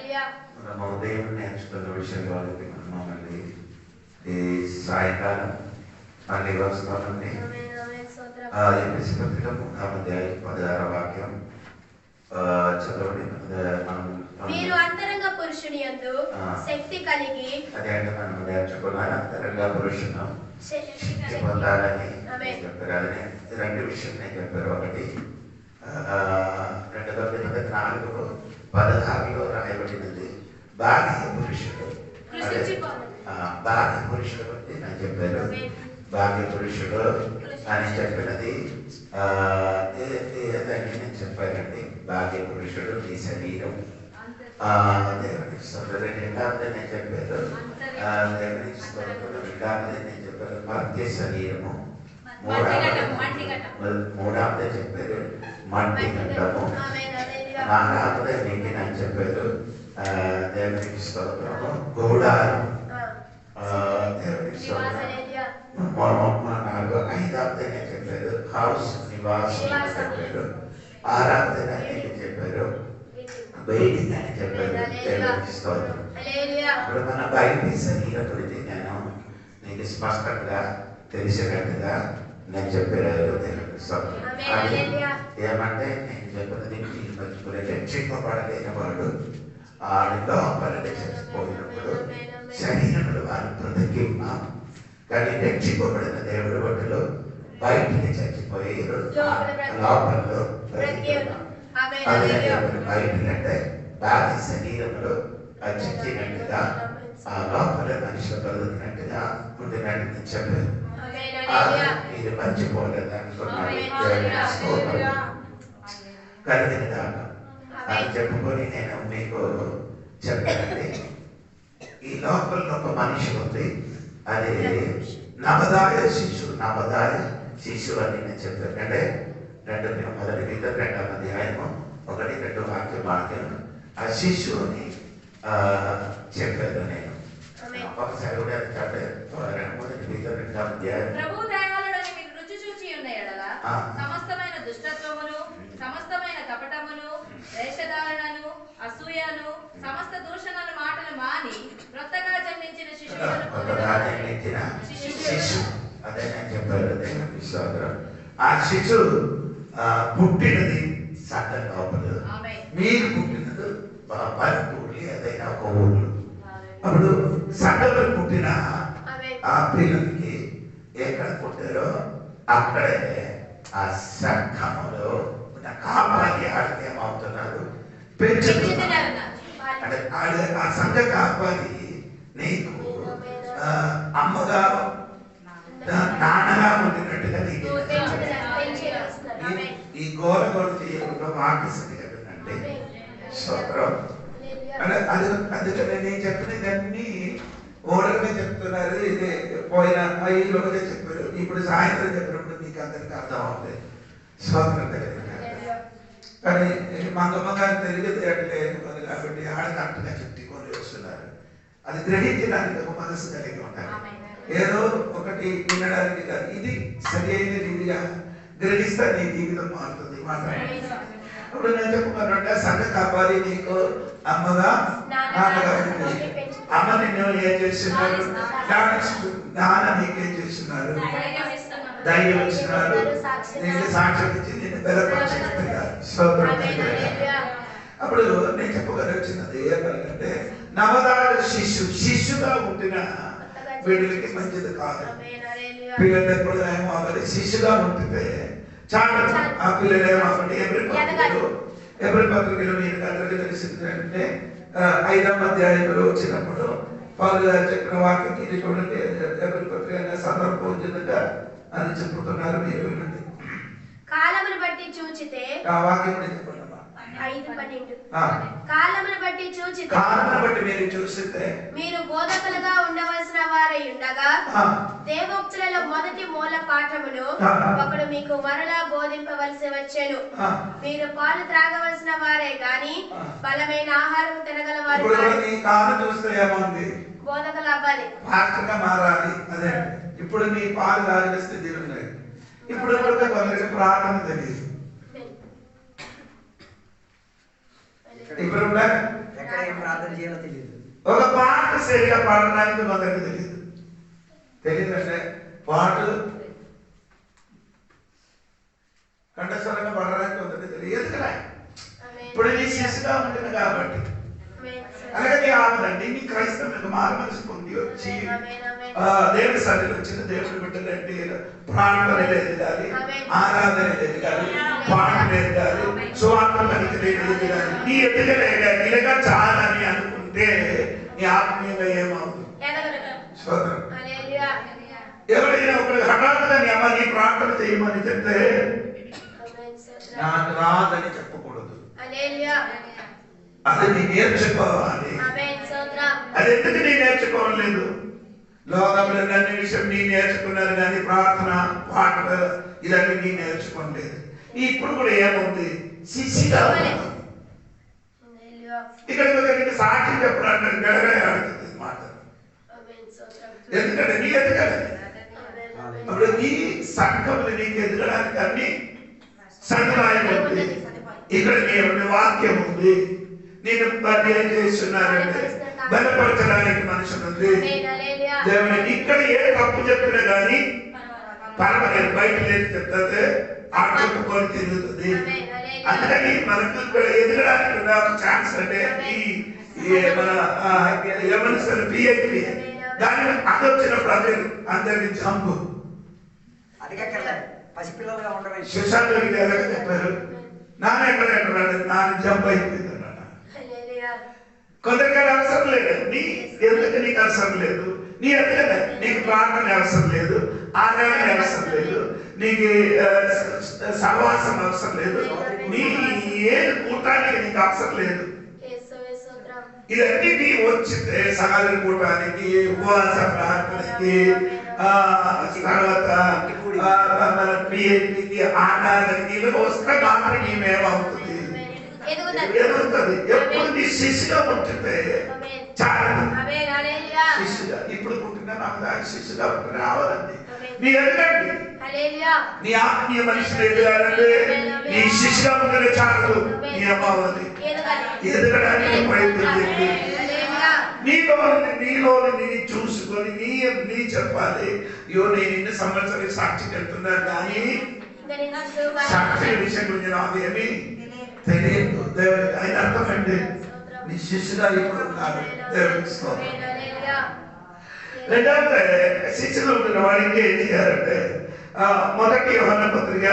మనం ఉదయం నేర్చుకున్న విషయాలకి మళ్ళీ ఈ సాయంకాలం మళ్ళీ వస్తామండి. ఎపిసి పత్రిక 3:16 వాక్యం చదవండి. మనం మీరు అంతరంగ పురుషుని యందు శక్తి కలిగి అదే అంటే మనం నేర్చుకున్న అంతరంగ పురుషును పొందాలని చెప్పారని రెండు విషయం నేను చెప్పారు. ఒకటి 2 Corinthians 4:16 రాయబడినది బాహ్య పురుషుడు. బాహ్య పురుషుడు బట్టి నేను చెప్పారు. బాహ్య పురుషుడు అని చెప్పినది ఏదని నేను చెప్పానండి. బాహ్య పురుషుడు నీ శరీరం దేవునికి స్తోత్రం. రెండవది నేను చెప్పారు దేవునికి స్తోత్రం. రెండవది నేను చెప్పారు మధ్య శరీరము. మూడవది చెప్పారు మట్టి గంటము. నాలుగవది మీకు నేను చెప్పారు దేవునికి స్తోత్రము గోడారం. దేవునికి స్తోత్రం. ఐదవది నేను చెప్పారు హౌస్ నివాసం చెప్పారు. ఆరవది నేను చెప్పారు బయటికి అని చెప్పారు. దేవునికి స్తోత్రం. ఇప్పుడు మన బయట శరీరం గురించి నేను నీకు స్పష్టంగా తెలిసినట్టుగా నేను చెప్పారు. దేవునికి స్తోత్రం. ఏమంటే నేను చెప్పినది మర్చిపోలే. రక్షింపబడలేని వాడు ఆడిలో పల్లె చచ్చిపోయినప్పుడు శరీరంలో వారు బ్రతికిన్నాం. కానీ రక్షింపబడిన దేవుడి బట్టలు బయటికి చచ్చిపోయి లోపల్లో బయటంటే బాగా శరీరంలో చచ్చినట్టుగా ఆ లోపల మనిషి బ్రతికినట్టుగా ఉండినట్టు చెప్పారు. మీరు మర్చిపోలేదు అనుకున్నారు. కలిగిన అని చెప్పుకొని నేను మీకు చెప్పానండి. ఈ లోపల ఒక మనిషి ఉంది. అది నవదాయ శిశువు అని నేను చెప్పాను. అంటే 2 Peter 2వ అధ్యాయము 1-2 వాక్యం ఆ శిశువుని చెప్పాను నేను. ఒకసారి కూడా చెప్పాను. 2 Peter 2వ అధ్యాయం ప్రభు దయవలనని మీకు రుచి చూచి ఉన్న ఎడల సమస్తమైన దుష్టత్వమును సమస్తమైన కపటమును వేషధారణను అసూయను సమస్త దూషణల మాటలు మాని క్రొత్తగా జన్మించిన శిశువులను అదే నేను చెప్పారు. ఆ శిశువు పుట్టినది సంఘ లోపల, మీరు పుట్టినది పల్లెటూరు ఏదైనా ఒక ఊరు. అప్పుడు సంఘంలో పుట్టిన ఆ పిల్లలకి ఎక్కడ పుట్టారో అక్కడే ఆ సంఘములో ఉన్న కాపాలి ఆడికి ఏమవుతున్నారు పెంచుతున్నారు. అంటే ఆ సంఘ కాపాలి నీకు అమ్మగా నాన్నగా ఉండినట్టుగా నీకు ఈ గోర చేయకుండా వాకిస్తుంది కదండి. స్తోత్రం. అందుకని నేను చెప్పినవన్నీ ఓడమే చెప్తున్నారు. ఇదే పోయిన 5 ఒకటే చెప్పారు. ఇప్పుడు సాయంత్రం చెప్పినప్పుడు మీకు అందరికీ అర్థం అవుతుంది. స్తోత్రం దగ్గర కానీ మంగమ్మ గారు తెలియదు కాబట్టి ఆడకట్టుగా చెప్పుకొని వస్తున్నారు. అది గ్రహించడానికి ఒక మనసు కలిగి ఉండాలి. ఏదో ఒకటి వినడానికి కాదు. ఇది సరైన రీతిగా గ్రహిస్తే నీ జీవితం మారుతుంది. ఇప్పుడు నేను చెప్పుకున్నట్టే సంఘ కాపాలి నీకు అమ్మగా నాన్నగా ఉంది. అమ్మ నిన్ను ఏం చేస్తున్నారు? నాన్న నీకేం చేస్తున్నారు? ధైర్యం ఇస్తున్నారు. నీకు సాక్ష్యం ఇచ్చి నిన్ను బలపరిచినట్టుగా. అప్పుడు నేను చెప్పగలిగినది ఏమంటే నవదార శిశుగా ఉంటున్న వీళ్ళకి మంచిది కాదు. పిల్లలు ఎప్పుడు ఏమవ్వాలి? శిశుగా ఉంటుంది చాలా. ఆ పిల్లలు ఏమవ్వండి? ఎవరి పత్రికలు మీరు అందరికీ తెలిసిందంటే 5వ అధ్యాయంలో వచ్చినప్పుడు వాళ్ళు చెప్పిన వాక్యం ఇది చూడండి. ఎవరి పత్రిక సందర్భోచితంగా అని చెప్పుతున్నారు. మీరు వినండి. కాలమును బట్టి చూచితే ఆ వాక్యం చెప్పండి. 5:12 కాలమును బట్టి చూచితే కాలమును బట్టి మీరు చూసితే మీరు బోధకులుగా ఉండవలసిన వారై ఉండగా దేవోక్తులలో మొదటి మూల పాఠమును ఒకడు మీకు మరలా బోధింపవలసి వచ్చెను. మీరు పాలు త్రాగవలసిన వారే గాని బలమైన ఆహారం తినగలవారు కాదు. బోధకులు అవ్వాలి, పాస్టర్గా మారాలి. అదే ఇప్పుడు నీ పాలు తాగిన స్థితి ఉన్నాయి. ఇప్పుడు కూడా కొందరికి ప్రార్థన తెలియదు. ఇప్పుడు ఎక్కడ ఏం ప్రార్థన ప్రార్థన చేయాలో తెలియదు. ఒక పాట సరిగా పాడడానికి కొందరికి తెలియదు. తెలియదంటే పాట కంఠస్వరంగా పాడడానికి కొందరికి తెలియదు కదా. ఇప్పుడు నీ శిశుగా ఉంటుంది కాబట్టి అలాగే ఆపదండి. నీ క్రైస్తవులకు మారు మనసు పొంది వచ్చి దేవుడి సన్నిధిలో వచ్చిన దేవుడి బిడ్డలంటే ప్రార్థన ఎదగాలి, ఆరాధన ఎదగాలి, పాటలు ఎదగాలి, సువార్తలకి ఎదగాలి. నీ ఎదగలేక చాలా అని అనుకుంటే నీ ఆత్మీయంగా ఏమవుతుంది? ఎవరైనా ఒకరు హఠాత్తుగా నీ అమ్మ నీ ప్రార్థన చేయమని చెప్తే నాకు రాదని చెప్పకూడదు. అది నీ నేర్చుకోవాలి. అది ఎందుకు నీ నేర్చుకోవట్లేదు? లోకంలో అన్ని విషయం నీ నేర్చుకున్నారు కానీ ప్రార్థన పాటలు ఇవన్నీ నీ నేర్చుకోలేదు. ఇప్పుడు కూడా ఏముంది? శిశిగా ఇక్కడ సాక్షి చెప్పడానికి గడగడుతుంది మాట. ఎందుకంటే నీ ఎదగాలి. అప్పుడు నీ సంఘములు నీకు ఎదగడానికి అన్ని సదుపాయం ఉంది. ఇక్కడ నీ వాక్యం ఉంది. నేను ఏం చేస్తున్నానంటే బలపరచడానికి మనుషులు ఉంది. దేవుని ఇక్కడ ఏ తప్పు చెప్పినా కానీ పర్వాలేదు, బయట లేదు చెప్తే ఆడుకొని తిరుగుతుంది. అందుకని మనకు ఎదగడానికి ఒక ఛాన్స్ అంటే మన పిఐపి దాని అది వచ్చినప్పుడు అందరికి జంపు పసిపిల్లలుగా ఉండవచ్చు. సుశాంత్ ఎలాగ చెప్పారు, నాన్న ఎక్కడ నాన్న జంప్ అయిపోయింది అన్నాడు. కొందరికి అవసరం లేదు. నీ ఎందుకు నీకు అవసరం లేదు? నీ ఎందుకంటే నీకు ప్రార్థన అవసరం లేదు, ఆరాధన అవసరం లేదు, నీకు సహవాసం అవసరం లేదు, నీ ఏ కూటానికి నీకు అవసరం లేదు. ఇదన్నీ నీ వచ్చితే సకాల కూటానికి, ఉపవాస ప్రార్థనకి, తర్వాత మన పిఎస్కి, ఆరాధనకి ఇవి వస్తే మాత్రం ఈమెమవుతుంది? ఎదుగుతుంది. ఎప్పుడు నీ శిశుగా పుట్టితే చాలా శిశుగా ఇప్పుడు పుట్టిన నాకు దాని శిశుగా పుట్టిన రావాలండి. నీ ఎదగండి. నీ ఆత్మీయ మనిషిని ఎదగాలంటే నీ శిశుగా పుట్టిన చాలు. నీ అమ్మావని ఎదగడానికి ప్రయత్నం చేయండి. నీలో చూసుకొని నీ చెప్పాలి. అయ్యో నేను ఇన్ని సంవత్సరాలు సాక్షికి వెళ్తున్నాను కానీ సాక్షి విషయం గురించి నాకు ఏమి తెలియదు. దేవుడికి ఆయన అర్థమండి నీ శిష్యుగా ఇప్పుడు ఉన్నారు. దేవుడికి రెండవ శిష్యులు ఉంటున్న వాడికి ఏం చేయాలంటే మొదటి యోహాను పత్రిక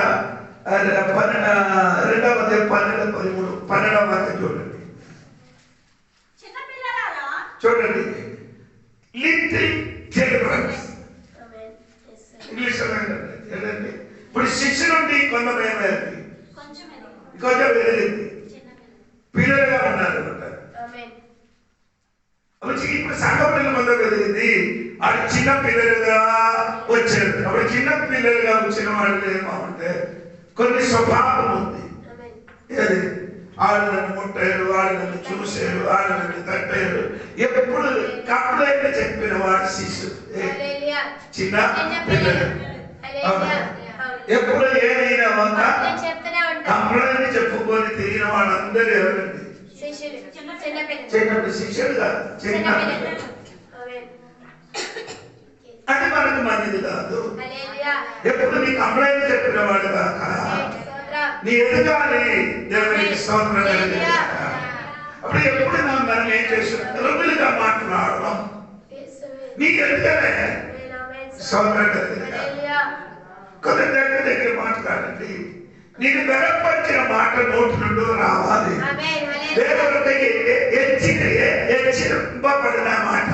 12:13 చూడండి. చూడండి, లిటిల్ చిల్డ్రన్స్ ఇంగ్లీష్ ఏంటండి. ఇప్పుడు శిక్ష నుండి కొంతమేమైంది, కొంచెం ఎదిగింది, పిల్లలుగా ఉన్నారు అంటారు. ఇప్పుడు సంఘం పిల్లలు కొంత ఎదిగింది, అది చిన్న పిల్లలుగా వచ్చారు. అప్పుడు చిన్న పిల్లలుగా వచ్చిన వాళ్ళు ఏమంటే కొన్ని స్వభావం ఉంది. ఏది వాళ్ళు నన్ను ముట్టారు, వాళ్ళు నన్ను చూశారు, వాళ్ళు నన్ను తట్టారు. ఎప్పుడు కంప్లైంట్ చెప్పిన వాడు శిష్యుడు చిన్న పిల్లలు. ఎప్పుడు ఏదైనా కంప్లైంట్ చెప్పుకొని తిరిగిన వాళ్ళందరూ ఎవరండి? చిన్నప్పుడు శిష్యుడు కాదు, చిన్న పిల్లలు. అది మనకు మంచిది కాదు. ఎప్పుడు నీ కంప్లైంట్ చెప్పిన వాడు కాక నీ ఎదుగాలి. దేవునికి స్తోత్రం. అప్పుడు ఎప్పుడు మనం ఏం చేస్తున్నాం? రుబులుగా మాట్లాడడం నీకు ఎదుగలే. స్తోత్రం. కొందరి దగ్గర మాట్లాడండి. నీకు బలపరిచిన మాట నోటి నుండి రావాలి. దేవుడికి హెచ్చింపబడిన మాట,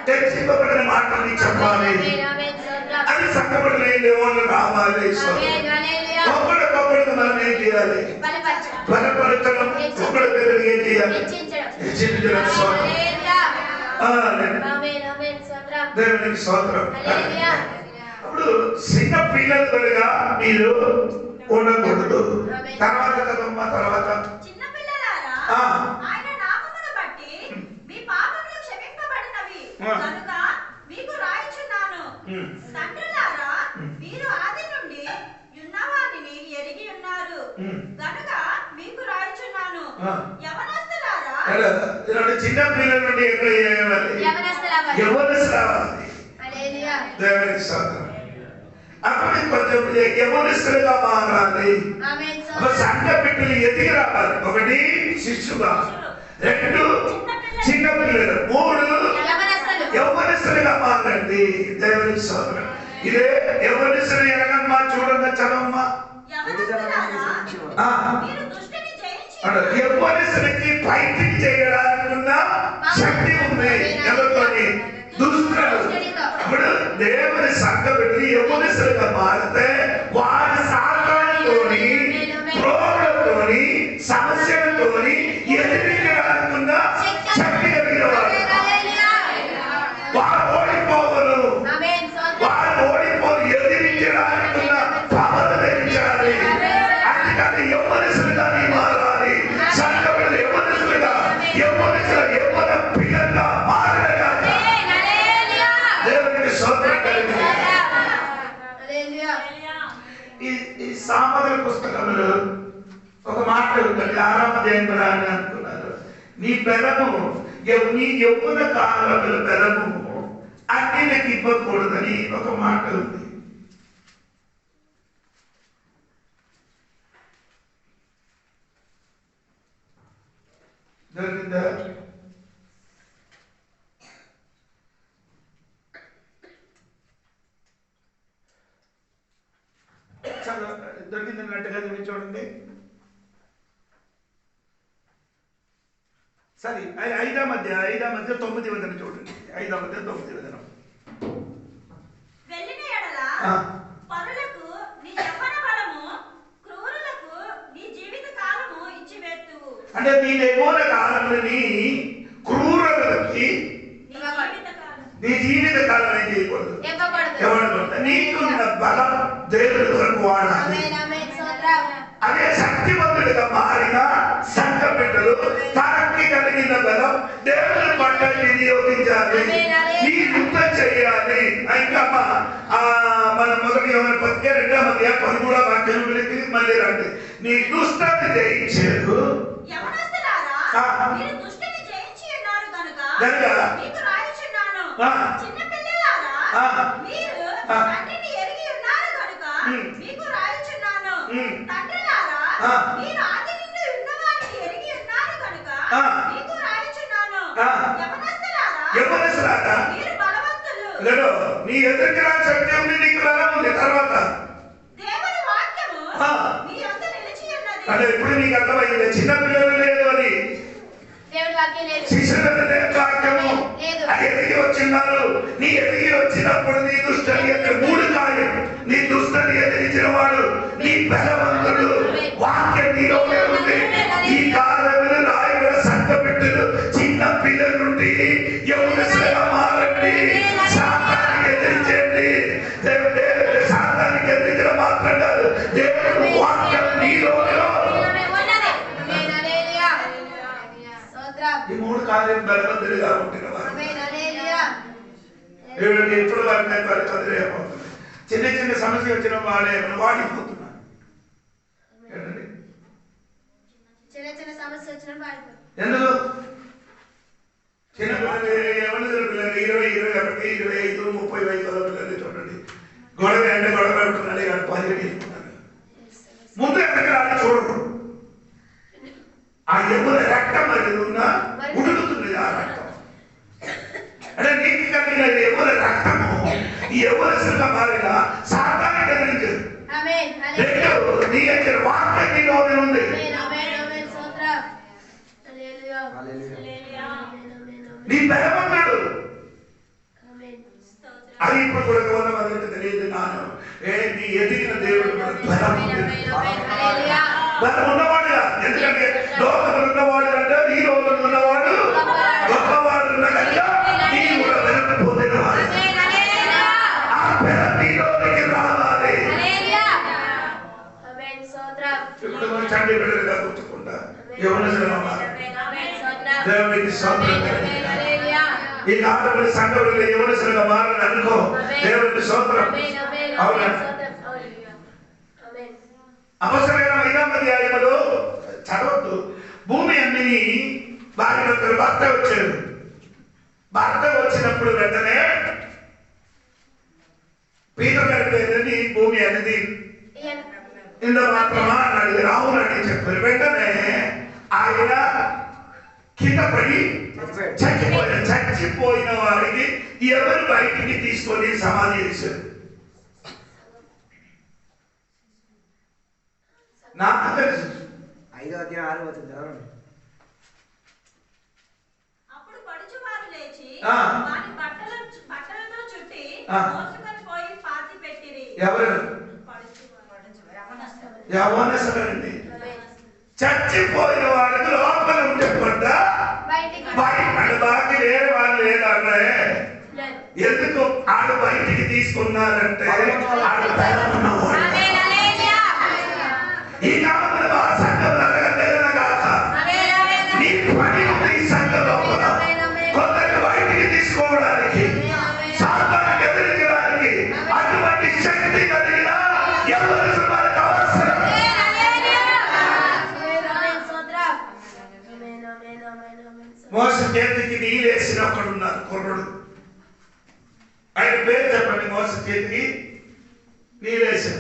హెచ్చింపబడిన మాటని చెప్పాలి. అది సంకపడలేని వాళ్ళు రావాలి. ఒకరికొకరికి మనం ఏం చేయాలి? బలపరచడం. ఒకరి దగ్గర ఏం చేయాలి? హెచ్చించడం. దేవునికి స్తోత్రం. అప్పుడు చిన్న పిల్లలుగా మీరు ఉండకూడదు. తర్వాత కదమ్మా, తర్వాత చిన్న పిల్లలారా, ఆయన నామమును బట్టి మీ పాపములు క్షమింపబడినవి కనుక మీకు రాయిచున్నాను. తండ్రులారా, మీరు ఆది నుండి ఉన్నవానిని ఎరిగి ఉన్నారు కనుక మీకు రాయిచున్నాను. యవనస్తులారా, చిన్న పిల్లల నుండి ఎక్కడ యవ్వనస్తులవ్వాలి. దేవునికి స్తోత్రం. అప్పుడు కొంచెం యవ్వనస్తులుగా మారాలి. సంఘ బిడ్డలు ఎదిగి రావాలి. ఒకటి శిష్యుగా, రెండు చిన్న పిల్లలు, మూడు యవ్వనస్తులుగా మారండి. దేవునికి స్తోత్రం. ఇదే యవ్వనస్తులు ఎలాగమ్మా? చూడండి, చదవమ్మా. యవ్వనస్తులకి ఫైటింగ్ చేయడానికి ఉన్న శక్తి ఉంది. ఎవరితోని? దుష్టులు. ఇప్పుడు దేవుని సంఘ బిడ్డలు యవ్వనస్తులుగా మారితే వారి సాతానుతోని, ప్రోగులతోని, సమస్యలతోని ఎదిరించడానికి ఉన్న శక్తి కలిగిన వారు. వారు ఓడిపోవరు. వారు ఓడిపోరు. ఎదిరించడానికి ఉన్న పవర్ ధరించాలి. అందుకని యవ్వనస్తులుగా మారాలి. సంఘ బిడ్డలు యవ్వనస్తులుగా, యవ్వన పిల్లలుగా మారగా దేవునికి స్తోత్రం కలిగింది. ఈ సామెతల పుస్తకంలో ఒక మాట ఉంటుంది. 6వ అధ్యాయం అని అనుకున్నారు. నీ బలము, నీ యవ్వన కాలంలో బలము అగ్నికి ఇవ్వకూడదని ఒక మాట ఉంది. దొరికిందా? దొరికిందన్నట్టుగా చూడండి. సరే, 5వ అధ్యాయం 9వ వచనం చూడండి. 5వ అధ్యాయం 9వ వచనం. వెళ్ళిన ఎడల పరులకు నీ యవ్వన బలము, క్రూరులకు నీ జీవిత కాలము ఇచ్చివేతువు. అంటే నీ యవ్వన కాలంలోని క్రూరులకి నీ జీవిత కాలం ఏం చేయకూడదు, ఇవ్వకూడదు. నీకున్న బలం దేవుడి కొరకు వాడాలి. అదే శక్తివంతుడిగా మారిన సంఘ బిడ్డలు తనకి కలిగిన బలం దేవుని పట్ల వినియోగించాలి. నీ యుద్ధం చేయాలి. ఇంకా మన మొదటి యోహాను పత్రిక 2వ అధ్యాయం 13వ వాక్యంలోకి మళ్ళీ రండి. నీ దుష్టుని జయించేదు. చిన్న పిల్లలారా, మీరు తండ్రిని ఎరిగి ఉన్నారు కనుక మీకు రాయుచున్నాను. తండ్రులారా, మీరు ఆది నుండి ఉన్నవారిని ఎరిగి ఉన్నారు కనుక మీకు రాయుచున్నాను. యవ్వనస్తులారా, మీరు బలవంతులు. నీ ఎదురుకి రా శక్తి ఉంది, నీకు బలం ఉంది. తర్వాత దేవుని వాక్యము మీ యొద్ద నిలిచి ఉన్నది. అంటే ఇప్పుడు నీకు అర్థమైంది. చిన్న పిల్లలు లేదు అని శిష్యుల వాక్యము ఎదిగి వచ్చిన్నారు. నీ ఎదిగి వచ్చినప్పుడు నీ దుష్టుని మూడు కార్యం. నీ దుష్టుని ఎదిరించిన వాడు నీ బలవంతుడు. వాక్యం నీలోనే ఉంది. ఈ కాలంలో రాయబడిన సంఘ బిడ్డలు చిన్న పిల్లల నుండి యవ్వనస్తులుగా మారండి. సాతానికి ఎదిరించండి. సాతానికి ఎదిరించడం మాత్రం కాదు, దేవుడు వాక్యం నీలోనే. ఈ మూడు కార్యం బలవంతులుగా ఉంటున్న వారు ఎప్పుడు వారిని బలవంతులు ఏమవుతుంది. చిన్న చిన్న సమస్య వచ్చిన వాడే వాడిపోతున్నారు. ఎందుకు? చిన్న పిల్లలు ఎవరి పిల్లలు 20, 21, 25, 30 వయసుల పిల్లలు చూడండి. గొడవ అంటే గొడవ పెడుతున్నాడు. 10 తీసుకున్నారు. ముందు ఎక్కడికి రాని చూడరు. ఆ ఎవరి రక్తం అది ఉన్నా ఉడుకుతుంది. ఆ రక్తం అంటే నీకు కలిగిన ఎవరి రక్తము ఈ ఎవరిగా మారిన సాతానికి ఎదిరించదు. నీ యొక్క వాక్యం నీలోనే ఉంది. నీ బలవంతుడు. అది ఇప్పుడు కూడా కొంతమంది తెలియదు. నాను నీ ఎదిగిన దేవుడు బలం ఉన్నవాడుగా. ఎందుకంటే లోకంలో ఉన్నవాడు అంటే ఈ లోకంలో ఉన్నవాడు గొప్పవాడు నీ కూడా వెనకపోతున్నాడు. ఆ బలం నీలోకి రావాలి. ఇప్పుడు చండి బిడ్డలుగా గుర్తుకుంటా యవ్వనస్తులుగా దేవునికి స్తోత్రం. ఈ కాలంలో సంఘంలో యవ్వనస్తులుగా మారని అనుకో. దేవునికి స్తోత్రం. అవునా? అపొస్తలుల 5వ అధ్యాయంలో చదవద్దు. భూమి అన్నిని భార్య భర్త వచ్చారు. భర్త వచ్చినప్పుడు వెంటనే పీటర్ గారి పేరుని భూమి అనేది ఇంత మాత్రమా అన్నాడు. రావునని చెప్పారు. వెంటనే ఆయన కింద పడి చచ్చిపోయిన వారికి ఎవరు బయటికి తీసుకొని సమాధి చేశారు? నాకు తెలుసు. 5వ అధ్యాయం 6వ వచనం. అప్పుడు పడుచువారు లేచి ఆ. వారి బట్టలతో చుట్టి ఆ. మోసుకొని పోయి పాతి పెట్టిరి. ఎవరు? పడుచువారు. యవ్వనస్తులండి. చచ్చిపోయిన వాళ్ళకి లోపల ఉండే పడ్డ బయట బాకి వేరే వాళ్ళు లేదంటే ఎందుకు ఆడు బయటికి తీసుకున్నారంటే ఆడు బయట ఉన్నవాడు. ఈ కాలంలో ఆ సంఘం జరగలేదన కాక నీ పని ఉంది ఈ సంఘం లోపల. కొందరికి బయటికి తీసుకోవడానికి, సాతానుకు ఎదిరించడానికి అటువంటి శక్తి కలిగిన ఎవరు మనకు అవసరం. మోస చేతికి నీళ్ళేసిన ఒకడున్నారు కుర్రుడు. ఆయన పేరు చెప్పండి. మోస చేతికి నీళ్ళేసిన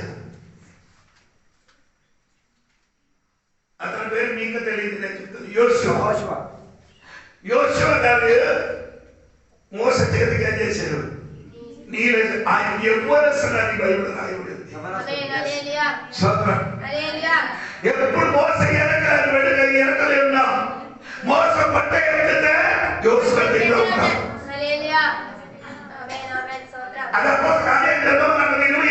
అతని పేరు మీకు తెలియదు, నేను చెప్తాను. యోషువ. యోషువ గారు మోస చేతికి ఏం చేశారు? నీళ్ళేసి ఆయన యవ్వనస్తులని బైబిల్ రాయబడింది. ఎప్పుడు మోస వెనకలే ఉన్నాం. మోసం పట్ట ఎక్కితే యోషువ కింద ఉంటాం. అదప్పుడు కార్యంలో మన 17వ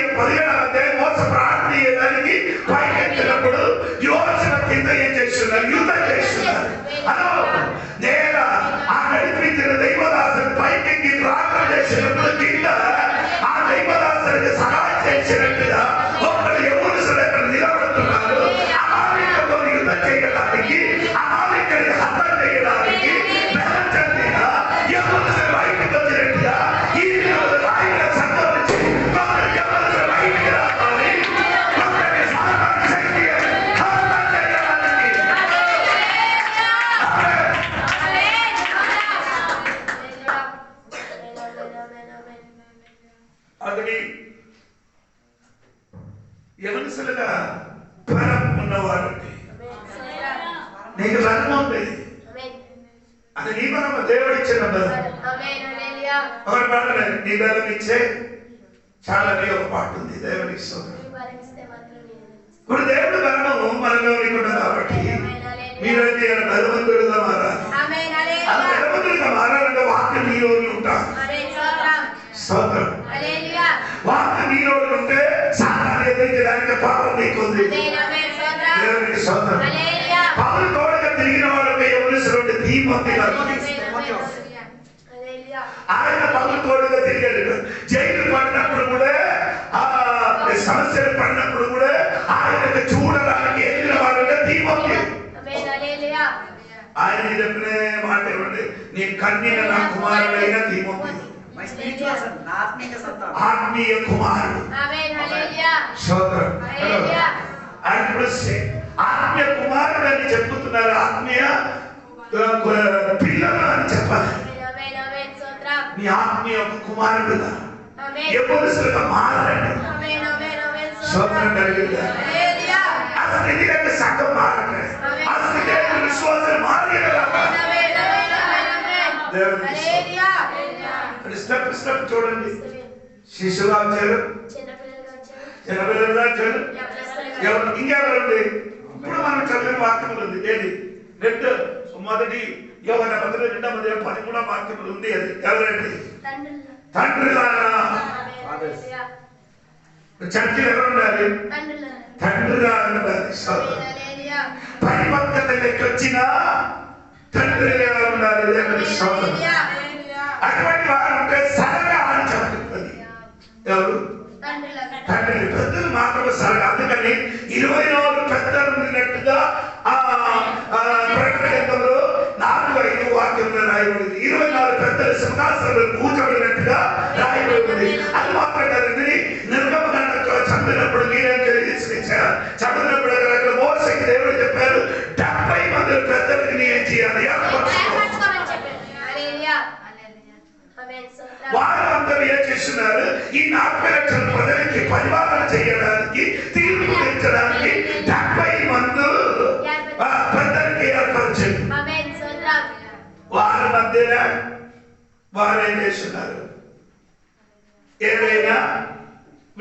అధ్యాయం మోస ప్రార్థన చేయడానికి పైకెత్తినప్పుడు యోషువ కింద ఏం చేస్తున్నారు? యుద్ధం చేస్తున్నారు. హలో, నేను ఆ నడిపించిన దైవదాసుని పైకెక్కి ప్రార్థన చేసినప్పుడు కింద ఆ దైవదాసునికి సహాయం చేసినట్టుగా ఒకరు యవ్వనస్తులు ఎక్కడ నిలబడుతున్నారు. అమాలికతో యుద్ధం చేయడానికి, అమాలికని హతం చేయడానికి బెహంచండిగా యవ్వనస్తులు బయటకు వచ్చినట్టుగా ఈ ఆయన సంఘం నుంచి కొందరు యవ్వనస్తులు బయటికి రావాలి. కొందరికి సాతాను శక్తి హతం చేయడానికి. అతని యవనస్తులుగా బలం ఉన్నవారండి. నీకు బలం ఉంది. అది నీ బలం, దేవుడు ఇచ్చిన బలం. ఒకటి బలం నీ బలం ఇచ్చే చాలా ఒక పాట ఉంది. దేవుడికి స్తోత్రం. ఇప్పుడు దేవుడు బలము మనలో ఉన్నది కాబట్టి మీరైతే బలవంతుడుగా మారాలి. అలా బలవంతుడిగా మారాలంటే వాక్యం నీలో ఉంటాం. స్తోత్రం. వాక్యం నీలో ఉంటే సాతాను ఎదిరించడానికి పాపం నీకుంది. దేవునికి స్తోత్రం. పౌలు తోడుగా తిరిగిన వాళ్ళకి యవ్వనస్తులు తీమోతి గారు. ఆయన పౌలు తోడుగా తిరిగాడు. జైలు పడినప్పుడు కూడా, ఆ సమస్యలు పడినప్పుడు కూడా ఆయనకు చూడడానికి వెళ్ళిన వాళ్ళంటే తీమోతి. ఆయన చెప్పిన మాట ఏమండి? నీ కన్నిన నా కుమారుడైన తీమోతి, ఆత్మీయ కుమారుడు. స్తోత్రం. ఇప్పుడు ఆత్మీయ కుమారుడు అని చెప్తున్నారు. ఆత్మీయ పిల్లలు అని చెప్పాలి. నీ ఆత్మీయ కుమారుడుగా యవ్వనస్తులుగా మారండి. స్తోత్రం కలిగిందా? అసలు ఎందుకంటే సంఘం మారండి. అసలు విశ్వాసం మారేలా స్టెప్ స్టెప్ చూడండి. శిశువుగా వచ్చారు, చిన్నపిల్లలుగా వచ్చారు. ఇంకెవరండి? ఇప్పుడు మనం చదివిన వాక్యములు ఉంది. ఏది? మొదటి యోహాన పత్రిక 2వ అధ్యాయం 13వ వాక్యములు ఉంది. అది ఎవరండి? తండ్రులారా. చర్చిలు ఎవరు ఉండాలి? తండ్రిగా ఉండాలి. పరిపక్వతలోకి వచ్చిన తండ్రిగా ఉండాలి. అటువంటి వారు ఉంటే సరగా అని చెప్తుంది. ఎవరు? తండ్రి. పెద్దలు మాత్రమే సరగా. అందుకని 24 పెద్దలు ఉన్నట్టుగా ప్రకటన గ్రంథంలో 4:5 వాక్యంలో రాయబడింది. 24 పెద్దలు సింహాసనంలో కూర్చోబడినట్టుగా రాయబడింది. అది మాత్రం కదండి. నిర్గమకాండంలో చంపినప్పుడు మీరేం తెలియజేసారు? చంపినప్పుడు అక్కడ మోసకి దేవుడు చెప్పారు, 70 మంది పెద్దలకి నీ ఏం చేయాలి? చేయాలి, ఏర్పరచుకోమని చెప్పారు. హల్లెలూయా. ఆమేన్. స్తోత్రం. వారు అందరూ ఏం చేస్తున్నారు? ఈ 40 లక్షల ప్రజలకి పరిపాలన చేయడానికి, తీర్పు తీర్చడానికి 70 మంది పెద్దలకి ఏర్పరిచారు. ఆమేన్. స్తోత్రం. వారి మధ్యన వారు ఏం చేస్తున్నారు? ఏదైనా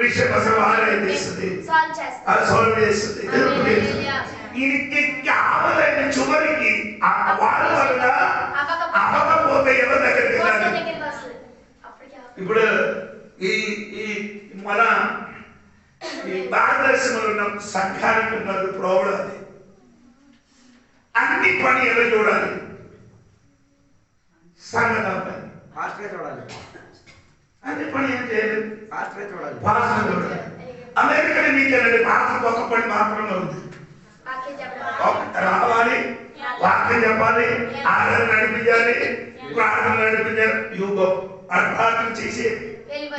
విషయం అసలు వారేం చేస్తుంది? సాల్వ్ చేస్తుంది. ఇది కావాలని చివరికి వాళ్ళ వల్ల అవ్వకపోతే ఎవరి దగ్గరికి వెళ్ళాలి? ఇప్పుడు ఈ ఈ మన ఈ భారతదేశంలో ఉన్న సంఘానికి ఉన్నది ప్రాబ్లం. అది అన్ని పని ఎలా చూడాలి? సంఘం పని చూడాలి, అన్ని పని ఏం చేయలేదు, చూడాలి. చూడాలి. అమెరికాలో మీకేనండి భారత ఒక పని మాత్రమే ఉంది. రావాలి, వాక్యం చెప్పాలి, ఆరాధన నడిపించాలి, ప్రార్థన నడిపించాలి. యుగో ప్రార్థన చేసి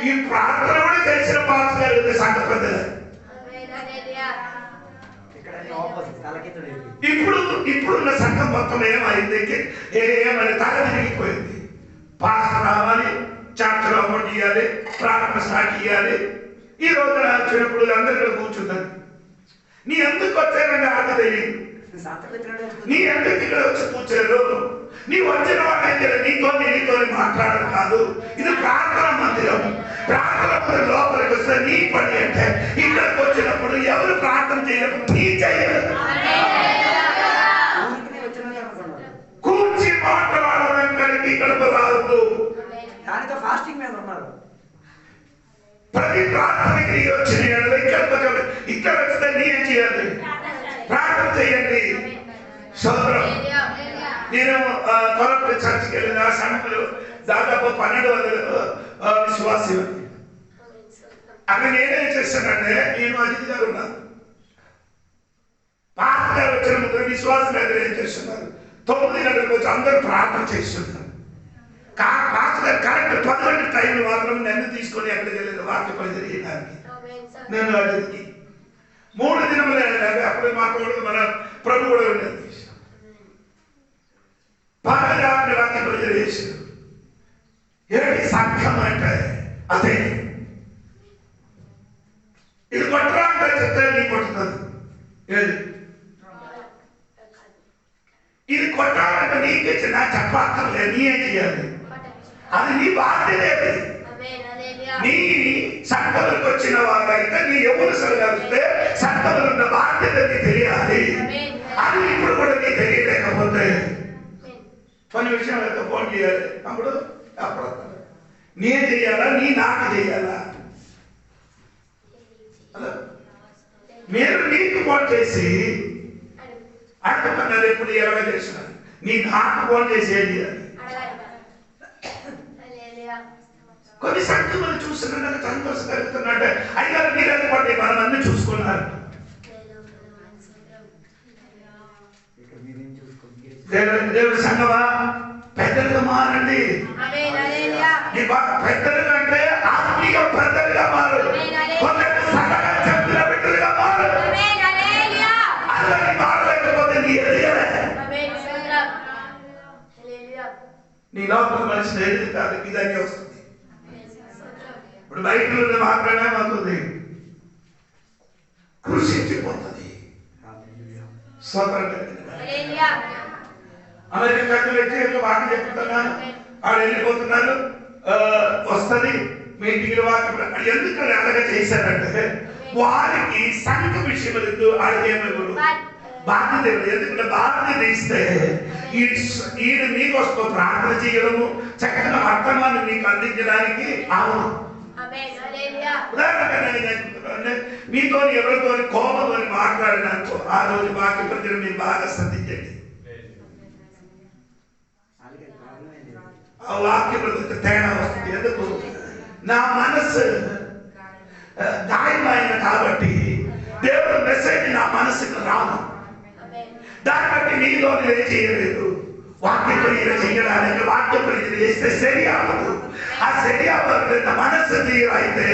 ఈ ప్రార్థన కూడా చేసిన పాత్ర సంఘ పెద్దలు. ఇప్పుడున్న సంఘం మొత్తం ఏమైంది? ఏమైనా తల తిరిగిపోయింది. పాత్ర రావాలి, చార్చలో అమౌంట్ ఇవ్వాలి, ప్రార్థన స్టార్ట్ ఇవ్వాలి. ఈ రోజున వచ్చినప్పుడు అందరికీ కూర్చుంటారు. నీ ఎందుకు వచ్చారని ఆట తెలియదు. నీ ఎందుకు ఇక్కడ వచ్చి కూర్చారు? నీ వచ్చిన వాళ్ళ నీతో మాట్లాడడం కాదు. ఇది ప్రార్థన మందిరం. ప్రార్థన మందిరం లోపలికి వస్తే నీ పని అంటే ఇక్కడికి వచ్చినప్పుడు ఎవరు ప్రార్థన చేయలేదు, నీ చేయలేదు. కూర్చి మాట్లాడడానికి ఇక్కడికి రావద్దు. దానితో ఫాస్టింగ్ మీద ఉన్నారు. ప్రతి ప్రార్థనకి వచ్చిన ఇక్కడ వస్తే నేనేం చేయాలి? ప్రార్థన చేయండి. సోదరం, నేను కొరకు చర్చికి వెళ్ళిన సంఘంలో దాదాపు 1200 విశ్వాసులు. అక్కడ నేనేం చేశానంటే, నేను అతిథి గారు ఉన్నాను. పాత గారు వచ్చిన ముందు విశ్వాసులు దగ్గర ఏం చేస్తున్నారు? 9 గంటలకు వచ్చి అందరూ ప్రార్థన చేస్తున్నారు. పాస్టర్ గారు కరెక్ట్ 10 గంటల టైంలో మాత్రం నన్ను తీసుకొని ఎక్కడికి వెళ్ళలేదు వాక్య పని చేయడానికి. నేను అతిథికి 3 దినములు అప్పుడు మాకు మన ప్రభు కూడా ఉండేది. పరగాన్ని వాక్య ప్రజలు చేశారు. ఏంటి సంఘం అంటే? అదే ఇది కొట్టరా అంటే చెప్తే నీ కొట్టుతుంది. ఏది ఇది కొట్టాలంటే నీకు ఇచ్చిన చెప్పక్కర్లేదు, నీ ఏం చేయాలి? అది నీ బాధ్యత. నీ సంఘంలోకి వచ్చిన వారైతే నీ ఎవరు సరిగిస్తే సంఘంలో ఉన్న బాధ్యత నీ తెలియాలి. అది ఇప్పుడు కూడా నీ తెలియలేకపోతే కొన్ని విషయాలు ఫోన్ చేయాలి. అప్పుడు నీ చెయ్యాలా, నీ నాకు చెయ్యాలా? మీరు నీకు ఫోన్ చేసి అడుగుతున్నారు. ఎప్పుడు ఎలాగ చేస్తున్నారు? నీ నాకు ఫోన్ చేసి ఏం చేయాలి? కొన్ని సంఖ్యలు చూస్తున్నట్టు సంతోషం కలుగుతున్నట్టే. అయ్యా మీరు అనుకోండి, మనం అన్ని చూసుకున్నారు. దేవుడి సంఘమా, పెద్దలుగా మారండి. పెద్దలుగా అంటే ఆత్మీయ పెద్దలుగా మారు. కొందరు సగంగా చెప్పిన బిడ్డలుగా మారు. అందరినీ మారలేకపోతే నీ ఎదిగలే. నీ లోపల మనిషిని ఎదుగు కాదు, ఇదన్నీ వస్తుంది. ఇప్పుడు బయట మాత్రమే అవుతుంది, కృషించిపోతుంది. అమెరికా వ్యక్తి వాకి చెప్తున్నాను, వాళ్ళు వెళ్ళిపోతున్నారు, వస్తుంది మీటింగ్లు వాకి. ఎందుకు అలాగే చేశారంటే వారికి సంఘ విషయం ఆడికేమో బాధ్యత ఇవ్వదు. ఎందుకంటే బాధ్యత ఇస్తే ఈయన నీకోసం ప్రార్థన చేయడము, చక్కగా వర్తమానం నీకు అందించడానికి అవును. ఉదాహరణగా మీతో ఎవరితో కోపంతో మాట్లాడినాకో ఆ రోజు వాక్య ప్రజలు మీరు బాగా శ్రద్ధించండి. ఆ వాక్య ప్రజలకు తేడా వస్తుంది. ఎందుకు? నా మనసు గాయమైన కాబట్టి దేవుడు మెసేజ్ నా మనసుకు రాను. దాన్ని బట్టి నీలో ఏం చేయలేదు. వాక్య ప్రజలు చేయడానికి వాక్య ప్రజలు చేస్తే సరి అవ్వదు. ఆ సరి అవ్వకుండా మనసు తీరు అయితే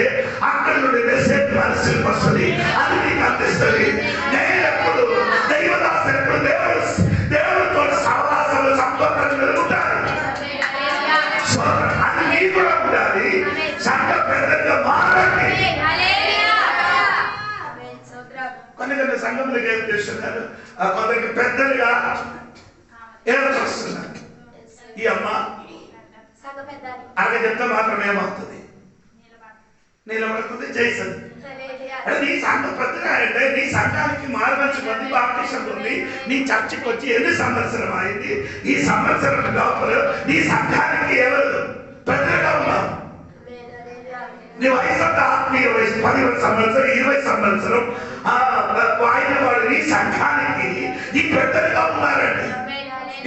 అక్కడ నుండి మెసేజ్ మనసుకు వస్తుంది, అది నీకు అందిస్తుంది. నేను ఎప్పుడు దైవదాసు ఎప్పుడు దేవుడితో సహవాసంలో స్తోత్రం ఉండాలి. అది నీ కూడా ఉండాలి. సంఘం పెద్దగా మారండి. కొన్ని సంఘంలోకి ఏం చేస్తున్నారు, కొందరికి పెద్దలుగా ఏమని వస్తున్నారు. ఈ అమ్మ అలాగే చెప్తే మాత్రం ఏమవుతుంది, నిలబడుతుంది చేస్తుంది. అంటే నీ సంఘం పెద్దగా అంటే నీ సంఘానికి మారవలసి మంది బాప్టిజం ఉంది. నీ చర్చికి వచ్చి ఎన్ని సంవత్సరం అయింది, ఈ సంవత్సరం లోపల నీ సంఘానికి ఎవరు పెద్దగా ఉన్నావు. నీ వయసు అంతా ఆత్మీయ వయసు 10 సంవత్సరం 20 సంవత్సరం ఆయన వాడు నీ సంఘానికి నీ పెద్దలుగా ఉన్నారండి.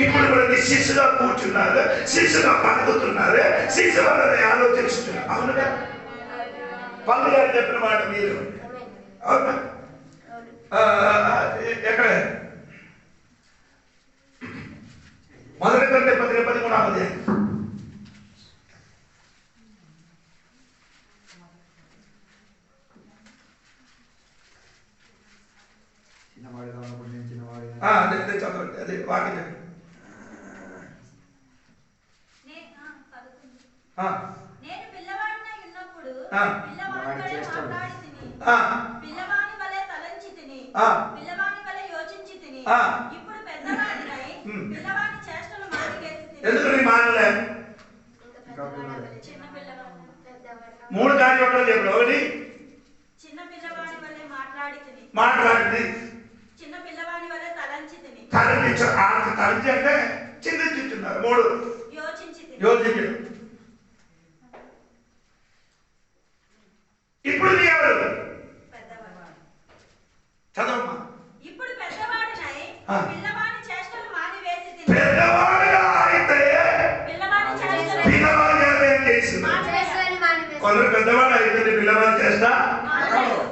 ఇప్పుడు కూడా నీ శిష్యుగా కూర్చున్నారు, శిష్యుగా పలుకుతున్నారు, శిష్యు వాళ్ళని ఆలోచిస్తున్నారు. అవునుగా పల్లి గారు చెప్పిన మాట మీరు అవునా? ఎక్కడ మొదటి కంటే 13 చదవండి. అదే వాక్యం నేను పిల్లవాడినై ఉన్నప్పుడు పిల్లవాని వలె మాట్లాడితిని, పిల్లవాని వలె తలంచితిని, పిల్లవాని వలె యోచించితిని. ఇప్పుడు పెద్దవాడినై పిల్లవాని చేష్టలు మానివేసితిని. ఎందుకు మానలే? చిన్న పిల్లవాని 3 కార్యాలు చెప్పు. ఒకటి చిన్న పిల్లవాని వలె మాట్లాడితిని, చిన్న పిల్లవాని వలె తలంచితిని. తలంచి అంటే చింతించుతున్నారు. 3 యోచించడం. ఇప్పుడు ఎవరు చదవమ్మా. ఇప్పుడు పెద్దవాడినై పిల్లవాని చేష్టలు మానివేసితిని. పెద్దవాడిగా అయితే పిల్లవాని చేష్టలు పిల్లవాడిగా చేసింది. కొందరు పెద్దవాడు అయితే పిల్లవాడు చేస్తా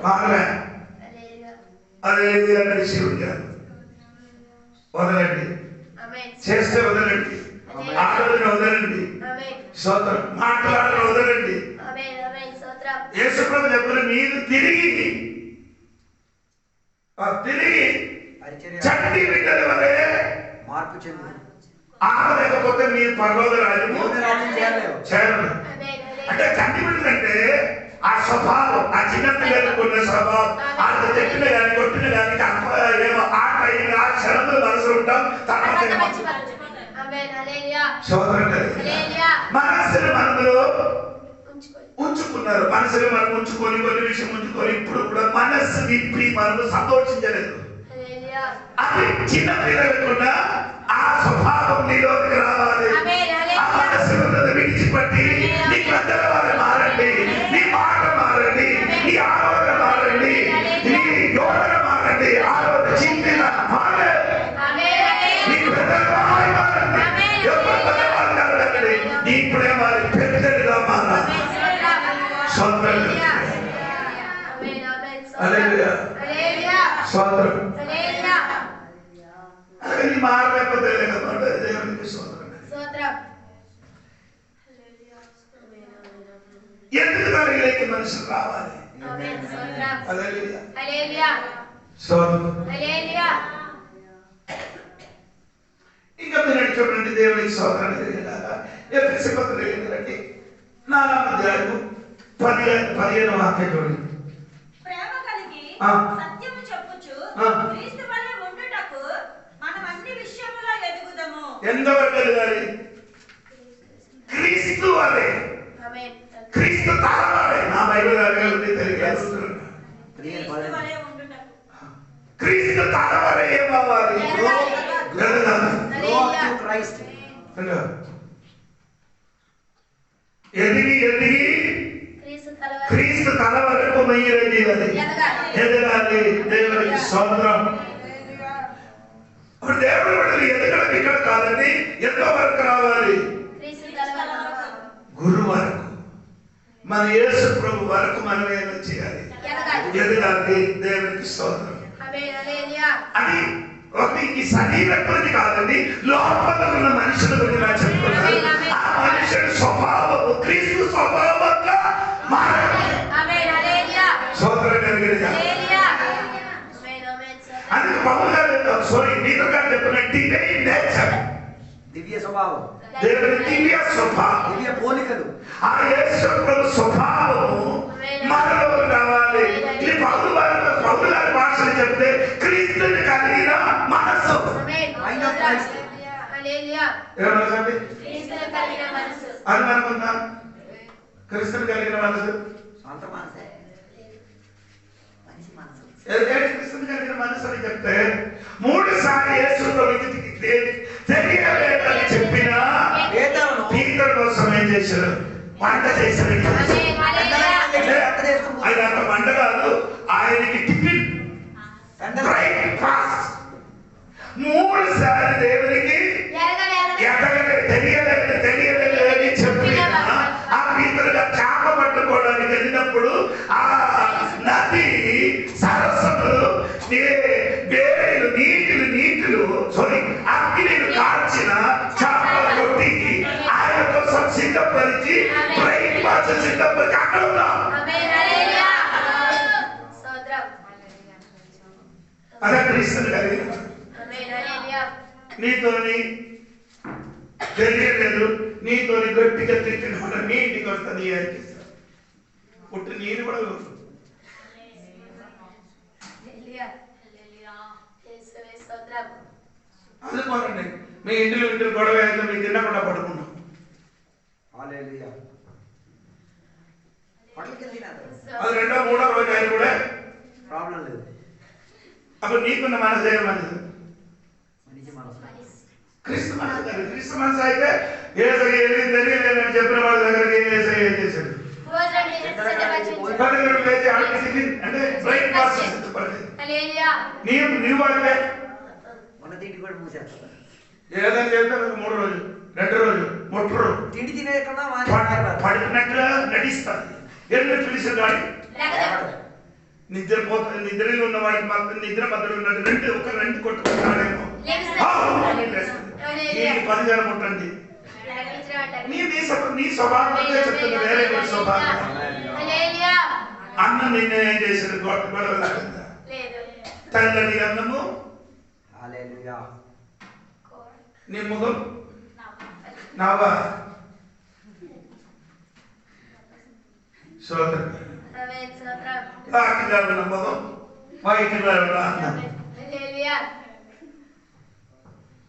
మానలే. అదేంటి అక్కడ శివుడు గారు వదలండి, చేస్తే వదలండి, ఆలోచన వదలండి, స్తోత్రం మాట్లాడడం వదలండి. యేసుప్రభు చెప్పిన మీరు తిరిగి చంటి బిడ్డల వలె మార్పు చెంది ఆగలేకపోతే మీరు పరలోక రాజ్యము చేరదు. అంటే చంటి బిడ్డలు అంటే ఆ స్వభావం, ఆ చిన్న పిల్లలకు ఉన్న స్వభావం, ఆ చెప్పిన కానీ కొట్టిన కానీ ఏమో ఆట అయినా ఆ క్షణంలో మనసు ఉంటాం. తర్వాత మనసుని మనలో ఉంచుకున్నారు. మనసుని మనం ఉంచుకొని కొన్ని విషయం ఉంచుకొని ఇప్పుడు కూడా మనస్సు విప్పి మనం సంతోషించలేదు. అది చిన్న పిల్లలకున్న ఆ స్వభావం నీలోకి రావాలి. ఆ మనసును విడిచిపెట్టి నీ పెద్దల వారు మారండి, నీ మాట మారండి, నీ ఆలోచన మారండి, నీ యోచన మారండి, ఆలోచన చింతన మారండి, నీ పెద్దల వారు మారండి, నీ ప్రేమ పెద్దలుగా మారాలి. మారలేకపోతే దేవునికి ఎందుకు దానికి మనుషులు రావాలి? ఇంకా మీరు చూడండి, దేవునికి సోదరుడు జరిగినాక ఎఫెసీ పత్రిక ఏంటంటే 4వ అధ్యాయము 15వ వాక్యం చూడండి. ప్రేమ కలిగి సత్యము చెప్పుచు క్రీస్తు వలె ఉండుటకు మనం అన్ని విషయములో ఎదుగుదము. ఎంతవరకు ఎదగాలి? క్రీస్తు వలె, క్రీస్తు తలవలె. నా బైబిల్ అడగలుగుతుంది తెలుగు. క్రీస్తు తలవలె ఏమవ్వాలి? ఎదిగి క్రీస్తు తల వరకు ఎదగాలి. దేవునికి స్తోత్రం. ఇప్పుడు దేవుడు బిడ్డలు ఎదగడం ఇక్కడ కాదండి, ఎంతో వరకు రావాలి? గురు వరకు, మన యేసు ప్రభు వరకు మనం ఏమో చేయాలి, ఎదగాలి. దేవునికి స్తోత్రం. అది ఈ శరీరం గురించి కాదండి, లోపల ఉన్న మనుషుల గురించి నాకు చెప్తున్నాను. ఆ మనుషుడి స్వభావము క్రీస్తు స్వభావంగా మారాలి. అందుకు పౌలు గారు మీతో గారు చెప్పిన డివైన్ నేచర్, దివ్య స్వభావం, దేవుని దివ్య స్వభావం, దివ్య పోలికలు, ఆ యేసు ప్రభు స్వభావము మనలో రావాలి. ఇది పౌలు గారి భాషలు చెప్తే క్రీస్తుని కలిగిన మనసు. Mind of Christ. అది మనకుందా? క్రీస్తుని కలిగిన మనసు, సొంత మనసే, మనిషి మనసు. క్రీస్తుని కలిగిన మనసు అని చెప్తే 3 సార్లు యేసు ప్రభుకి తెలియలేదని చెప్పిన పీతరు కోసం ఏం చేశారు? వంట చేశారు. ఆయన అంత వంట కాదు, ఆయనకి టిఫిన్, బ్రేక్ఫాస్ట్. 3 సార్లు దేవునికి తెలియలేదు అని చెప్పిన ఆ పీతరుగా చేప పట్టుకోవడానికి వెళ్ళినప్పుడు ఆ నది సరస్సులు నీటిలు అగ్నిని కాల్చిన చేపలు కొట్టి ఆయన కోసం సిద్ధపరిచి బ్రేక్ఫాస్ట్ సిద్ధపరిచి అక్కడ ఉన్నాం. అదే క్రీస్తుని కలిగిన నీతోని తెలియలేదు, నీతోని గట్టిగా తిట్టిన మన నీ ఇంటికి వస్తుంది అనిపిస్తారు. పుట్టి నీరు కూడా అందుకోనండి. మీ ఇంటిలో గొడవ అయితే మీ తిన్నకుండా పడుకున్నాం. హల్లెలూయా. అది 2వ 3వ రోజు ఆయన కూడా ప్రాబ్లం లేదు. అప్పుడు నీకున్న మనసు ఏ మనసు? మనిషి మనసు. క్రీస్తు మనసు కాదు. క్రీస్తు మనసు అయితే తెలియలేదని చెప్పిన వాళ్ళ దగ్గరికి ఏం చేశాడు? అంటే బ్రేక్ఫాస్ట్ నీవు అంటే మన తిండి కూడా మూసేస్తా. ఏదైనా చెప్తే 3 రోజులు 2 రోజులు ముట్టరు. తిండి తినేయకుండా పడినట్టుగా నటిస్తారు. ఎన్ని పిలిచిన వాడి నిద్రపోతుంది. నిద్రలో ఉన్న వాడికి మాత్రం నిద్ర మధ్యలో ఉన్నది 2 కొట్టుకుంటాడేమో. 10 జనం ముట్టండి. నీ స్వభావం చెప్తుంది, వేరే స్వభావం. అన్నం నిన్న ఏం చేశాడు? గొడవ తెల్లని అన్నము, నీ ముఖం నవ్వా స్తోత్రం. బ్లాక్గా ఉన్న ముఖం, వైట్గా ఉన్న అన్నం.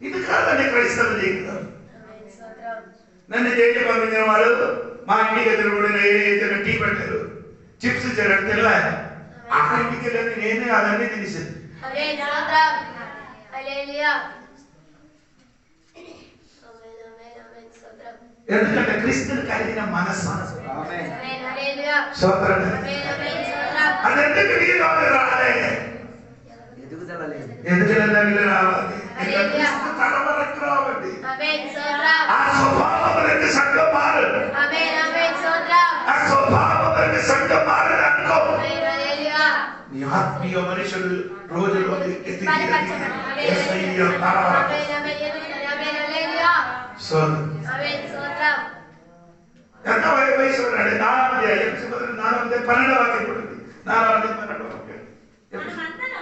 ఇది కాదండి క్రైస్తవ జీవితం. నన్ను చేసి పంపించిన వాడు మా ఇంటికి ఎదురు ఏదైనా టీ పెట్టారు, చిప్స్ ఇచ్చారు, తెల్లారు. ఆ ఇంటికి వెళ్ళి నేనే అదన్నీ తినేసాను. ఎందుకంటే క్రీస్తుని కలిగిన మనసు. అదెందుకు నీలో రాలే? ఎదుగుదల లేదు. ఎందుకంటే రావాలి. ఆ స్వభావం సంఘం మారు. ఆ స్వభావం సంఘం మారని అనుకో. నీ ఆత్మీయ మనుషులు రోజు ఎంత వయసు ఉన్నాడు? 12వ వాక్యం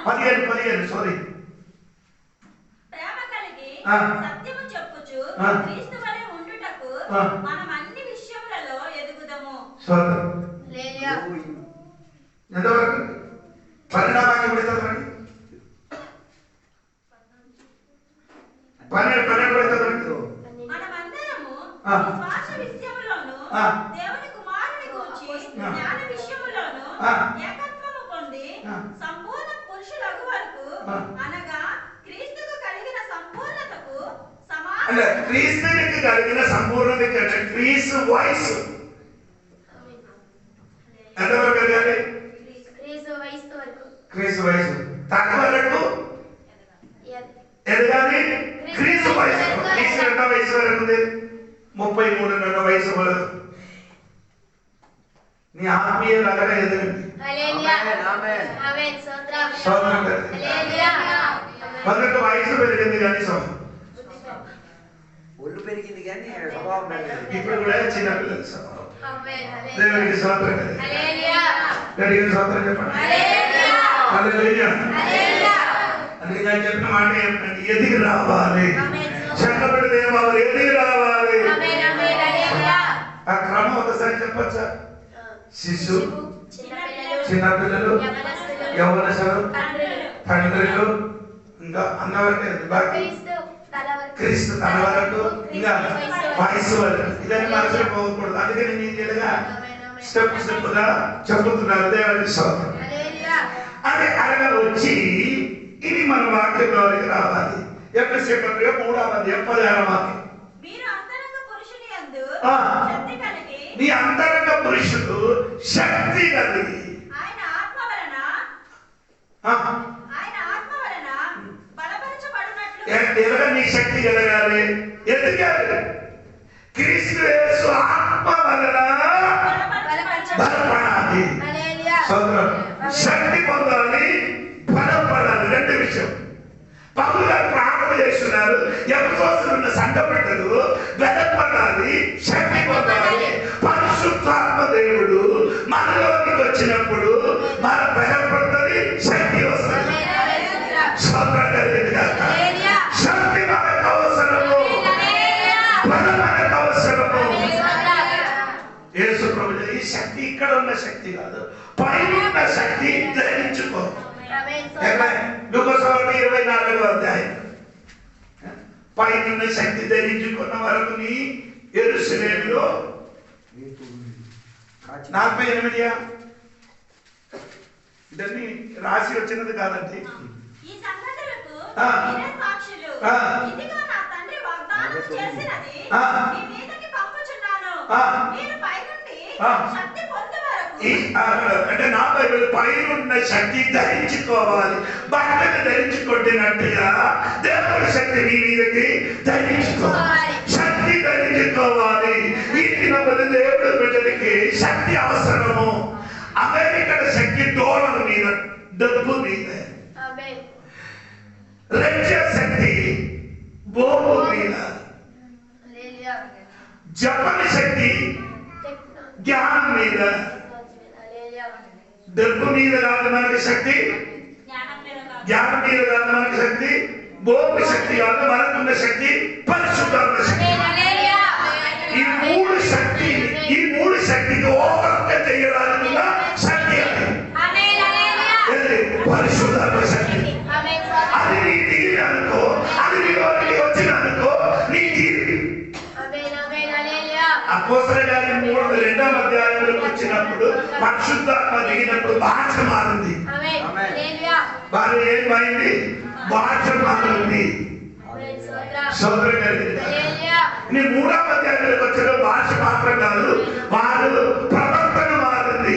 15 సారీ. ప్రేమ కలిగి సత్యము చెప్పుచు క్రీస్తు వలె ఉండుటకు మనం అన్ని విషయములలో ఎదుగుదము. ఎంతవరకు? 12వ వాక్యం పెడతారండి. 12 పెడతారండి. మనమందరము విశ్వాస విషయములోను దేవుని కుమారుని గురించి జ్ఞాన విషయములోను ఏకత్వము పొంది సంపూర్ణ పురుషులకు వరకు, అనగా క్రీస్తుకు కలిగిన సంపూర్ణతకు అంటే క్రీస్తునికి కలిగిన సంపూర్ణత అంటే క్రీస్తు వయసు ఎంతవరకు కలిగాలి? క్రీస్తు వయసు తక్కువ వరకు ఎదగాలి. క్రీస్తు వయసు, క్రీస్తు 2వ వయసు వరకు ఉంది, 33 వయసు వరకు నీ ఆత్మీయ లాగా ఎదగండి. 18 వయసు పెరిగింది కానీ ఒళ్ళు పెరిగింది కానీ స్వభావం పెరిగింది. ఇప్పుడు కూడా చిన్నపిల్లల స్వభావం. దేవునికి స్తోత్రం. దేవునికి స్తోత్రం చెప్పండి. హల్లెలూయా. అందుకే నేను చెప్పిన మాట ఏమిటంటే ఎదిగి రావాలి. చెక్కబడి దేవారు శిశు, చిన్నపిల్లలు, చిన్నపిల్లలు, యవనస్తులు, తండ్రులు, ఇంకా అన్నవరకు బాకీ క్రీస్తు తన వరకు, ఇంకా వయసు వరకు. ఇదని మనసులో పోకూడదు. అందుకని నేను ఇలాగా స్టెప్ స్టెప్గా చెబుతున్నారు. దేవుని స్తోత్రం. అది అనగా వచ్చి ఇది మన వాక్యంలోకి రావాలి. ఎఫెసీయుల పత్రిక 3:16 వాక్యం. మీరు అంతరంగ పురుషుని యందు ఆ. శక్తి కలిగి, నీ అంతరంగ పురుషుడు శక్తి కలిగి ఆయన ఆత్మ వలన బలపరచబడినట్లు. ఎలాగ నీ శక్తి కలగాలి? ఎదగాలి. క్రీస్తు యేసు ఆత్మ వలన బలపడాలి. సోదరం, శక్తి పొందాలి, బలపడాలి. రెండు విషయం. పౌలు గారు ప్రార్థన చేస్తున్నారు. ఎవరికోసం ఉన్న సంఘ బిడ్డలు బలపడాలి, శక్తి పొందాలి. పరిశుద్ధాత్మ దేవుడు మనలోకి వచ్చినప్పుడు మన బలపడుతుంది, శక్తి వస్తుంది. శక్తి మనకు అవసరము, బలం మనకు అవసరము. యేసు ప్రభువు ఈ శక్తి ఇక్కడ ఉన్న శక్తి కాదు, పైన ఉన్న శక్తి ధరించుకో. లూకాసు 24వ అధ్యాయం. పైన శక్తి ధరించుకున్న వరకు నీ యెరూషలేములో 48 ఇదన్నీ రాసి వచ్చినది కాదండి. ఈ సంగతులకు ఆ. మీరే సాక్షులు. ఆ. ఇదిగో నా తండ్రి వాగ్దానం చేసినది ఆ. మీ మీదకి పంపుచున్నాను. ఆ. మీరు పైనుండి ఆ. శక్తి పొందే వరకు. అంటే నా బైబిల్ పైన శక్తి ధరించుకోవాలి. బట్టలు ధరించుకుంటున్నట్టుగా దేవుడి శక్తి నీ మీదకి ధరించుకోవాలి. శక్తి ధరించుకోవాలి. ఈ దినమున దేవుడి బిడ్డలకి శక్తి అవసరము. అమెరికా శక్తి డాలర్ మీద, డబ్బు మీద. రష్యా శక్తి బోంబు మీద. జపాన్ శక్తి జ్ఞానం మీద. డబ్బు మీద కాదు మనకి శక్తి, జ్ఞానం మీద కాదు మనకి శక్తి, బోంబు శక్తి కాదు మనకున్న శక్తి, పరిశుద్ధాత్మ శక్తి. ఈ మూడు శక్తికి ఓవర్కమ్ చేయడానికి శక్తి పరిశుద్ధాత్మ శక్తి. అది నీ తీరి అనుకో, అది నీలోకి వచ్చిన అనుకో, నీ తీరి. అపోస్తలుల కార్యం 2వ అధ్యాయంలోకి వచ్చినప్పుడు పరిశుద్ధాత్మ దిగినప్పుడు భాష మారింది. వారు ఏమైంది? భాష మారింది. సోదరు కలిగింది. నీ 3వ అధ్యాయంలోకి వచ్చిన భాష మాత్రం కాదు, వారు ప్రవర్తన మారింది.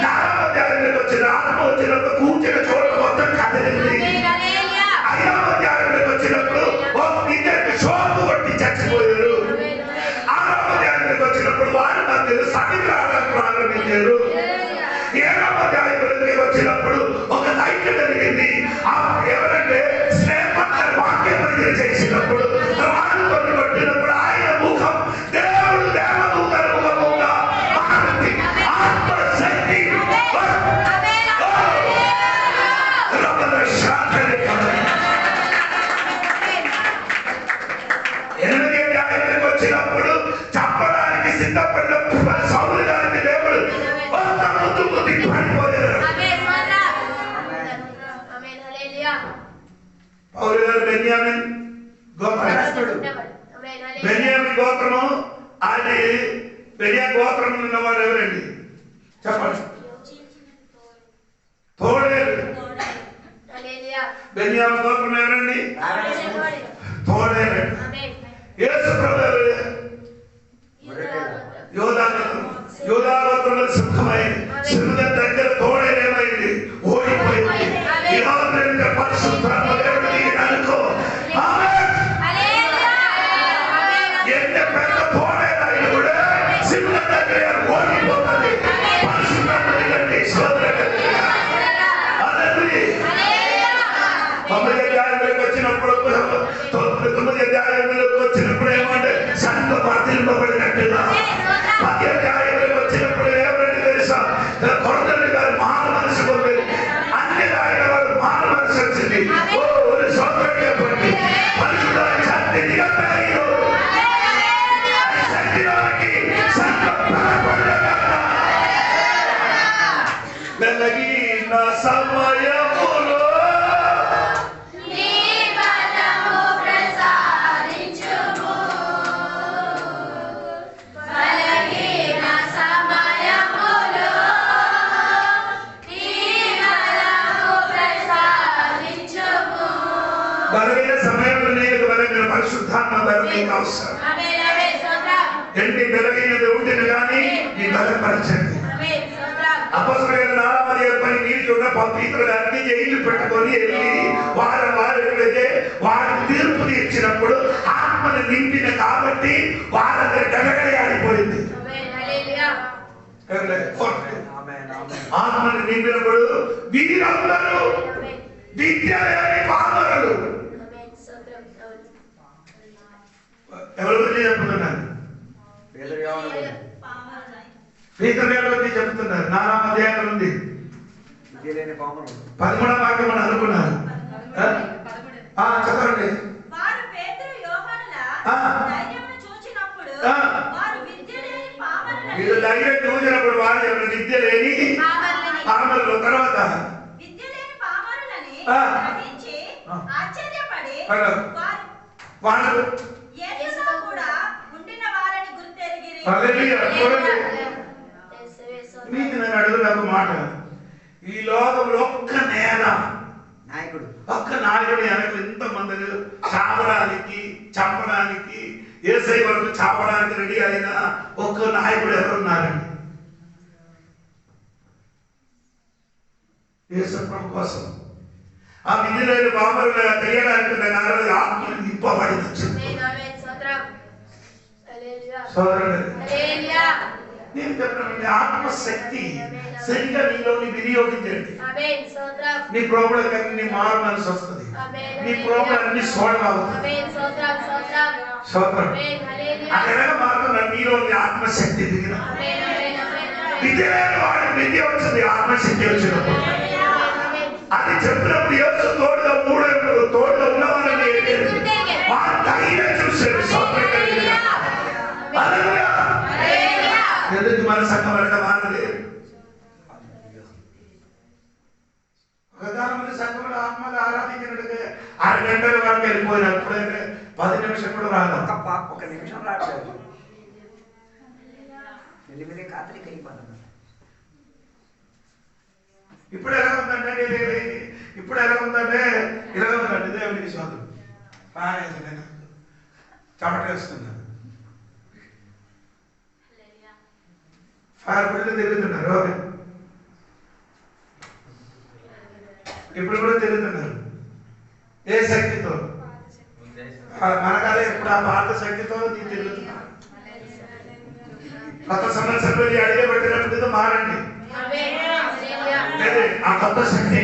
4వ అధ్యాయంలోకి వచ్చిన ఆత్మ వచ్చినప్పుడు కూర్చున్న చోట మొత్తం కదిలింది. 5వ అధ్యాయంలోకి వచ్చినప్పుడు ఇద్దరికి షోకు కొట్టి చచ్చిపోయారు. 6వ అధ్యాయంలోకి వచ్చినప్పుడు వారి మధ్యలో సగం రావడానికి ప్రారంభించారు. 7వ అధ్యాయంలోకి వచ్చినప్పుడు ఒక లైట్ కలిగింది. ఎవరంటే వాక్యం చేసినప్పుడు రాళ్ళు కొట్టినప్పుడు ఆయన ముఖం దేవుడు దేవదూతల ముఖముగా మారింది. ఆత్మశక్తి వచ్చినప్పుడు చెప్పడానికి సిద్ధపడిన సౌలు గారికి దేవుడు పడిపోయారు. పౌలు గారు బెన్యామిన్ గోత్రము. ఆయన బెన్యామిన్ గోత్రం ఉన్నవారు ఎవరండి చెప్పండి? తోడేరు. బెన్యామిన్ గోత్రం ఎవరండి? తోడేరు. యేసు ప్రభువు యోధా గోత్రంలో సింహమైంది. సింహం దగ్గర తోడేరు ఏమైంది? ఓడిపోయింది. పరిశుద్ధాత్మ దేవుడు అనుకో. ఎంత పెద్ద తోడేరు కూడా సింహం దగ్గర ఓడిపోతుంది. పరిశుద్ధాత్మ దగ్గర సోదరుడు 9వ అధ్యాయంలోకి వచ్చినప్పుడు 9వ అధ్యాయంలోకి వచ్చినప్పుడు ఏమంటే సంఘ వర్ధింపబడినట్టుగా. 10వ అధ్యాయంలోకి వచ్చినప్పుడు ఏమంటే తెలుసా? కొరతలు గారు మాన మనసు పొంది అన్ని ఆయన వారు మాన మనసు వచ్చింది. సోదరుడు చెప్పండి, పరిశుద్ధాత్మ శక్తి శక్తిలోకి సంఘం బలపడలేక మీకు అవసరం. ఎండి బలహీనత ఉంటుంది కానీ మీ బలపరచండి. అపొస్తలుల 4వ అధ్యాయం నీరు చూడ పవిత్రులు అన్ని జైలు పెట్టుకొని వెళ్ళి వారు ఎప్పుడైతే వారు తీర్పు తీర్చినప్పుడు ఆత్మను నింపిన కాబట్టి వారందరి గడగడే ఆడిపోయింది. ఆత్మను నింపినప్పుడు వీరందరూ విద్యలేని పామరులు. ఎవరి గురించి చెప్తున్నారు? పేతురు గురించి చెప్తున్నారు. 4వ అధ్యాయం ఉంది 13వ వాక్యం అని అనుకున్నారు. చదవండి. వీళ్ళు ధైర్యం చూసినప్పుడు వారు చెప్పిన విద్య లేని పామరులు. తర్వాత వాళ్ళు మీకు నేను అడుగులకు మాట, ఈ లోకంలో ఒక్క నాయకుడు వెనక ఎంతమంది చాపడానికి చంపడానికి యేసయ్య వరకు చాపడానికి రెడీ అయిన ఒక్క నాయకుడు ఎవరున్నారండి? యేసప్పం కోసం ఆ విధులైన బాబరుగా తెలియడానికి ఆత్మను నింపబడి వచ్చింది. నేను చెప్పిన ఆత్మశక్తి సరిగా నీలోని వినియోగించండి. నీ ప్రాబ్లం కానీ నీ మారు మనసు వస్తుంది. నీ ప్రాబ్లం అన్ని సాల్వ్ అవుతుంది. అక్కడ మాత్రం నీలోని ఆత్మశక్తి దిగిన విద్యలేని వాడి విద్య వచ్చింది. ఆత్మశక్తి వచ్చినప్పుడు అది చెప్పినప్పుడు యేసు తోడుగా ఉన్నవాళ్ళని వారి ధైర్యం చూసాడు. ఎందుకు మన సంఘం వెనక మారలేదు? ఒకదాని సంఘంలో ఆత్మలు ఆరాధించినట్టుగా 6 గంటల వరకు వెళ్ళిపోయినప్పుడు 10 నిమిషం కూడా రాదు. ఒక నిమిషం రావట్లేదు. వెళ్ళి కాతలికి అయిపోతుంది. ఇప్పుడు ఎలా ఉందంటే దేవునికి స్వాతం బాగా చెమటేస్తున్నారు. ఫైర్ బిల్లు తిరుగుతున్నారు. ఇప్పుడు కూడా తిరుగుతున్నారు. ఏ శక్తితో? మనకాలే ఇప్పుడు ఆ పాత శక్తితో తిరుగుతున్నారు. కొత్త సంవత్సరంలో అడిగే పెట్టినప్పుడు మారండి. ఆ కొత్త శక్తి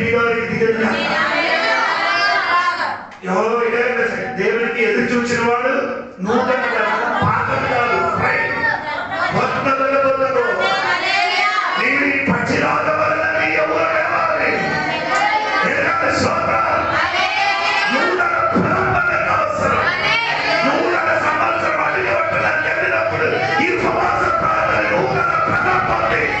ఎవరో దేవునికి ఎదురు చూసిన వాడు నూతన పాత్రలు కాదు. పచ్చిరాత వల్ల నూతన అవసరం. నూతన సంవత్సరం అడిగినప్పుడు ఈ ఉపవాస ప్రార్థన నూతన ప్రతాపాన్ని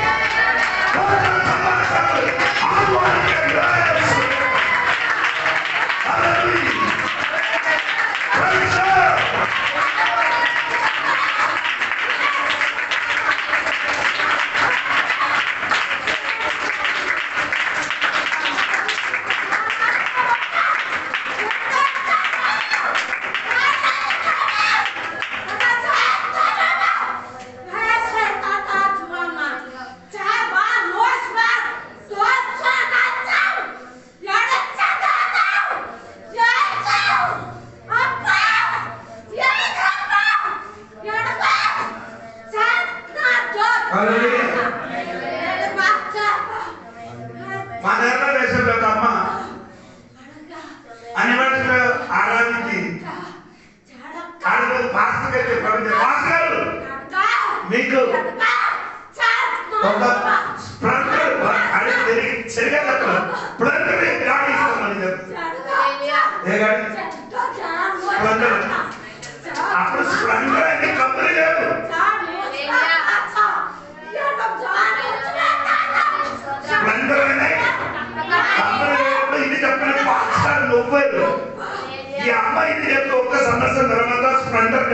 ఈ అమ్మాయిని చెప్పి ఒక్క సంవత్సరం తర్వాత స్ప్లెండర్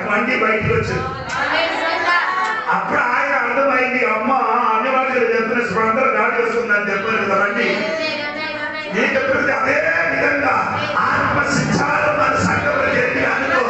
వండి బయటకు వచ్చింది. అప్పుడు ఆయన అర్థమైంది, అమ్మ అన్ని వాళ్ళకి చెప్పిన స్ప్లెండర్ గాడి వస్తుందని చెప్పారు కదా రండి. నేను చెప్పినది అదే విధంగా ఆత్మ శిక్షాలు మన సంఘంలో చెప్పి అనుకో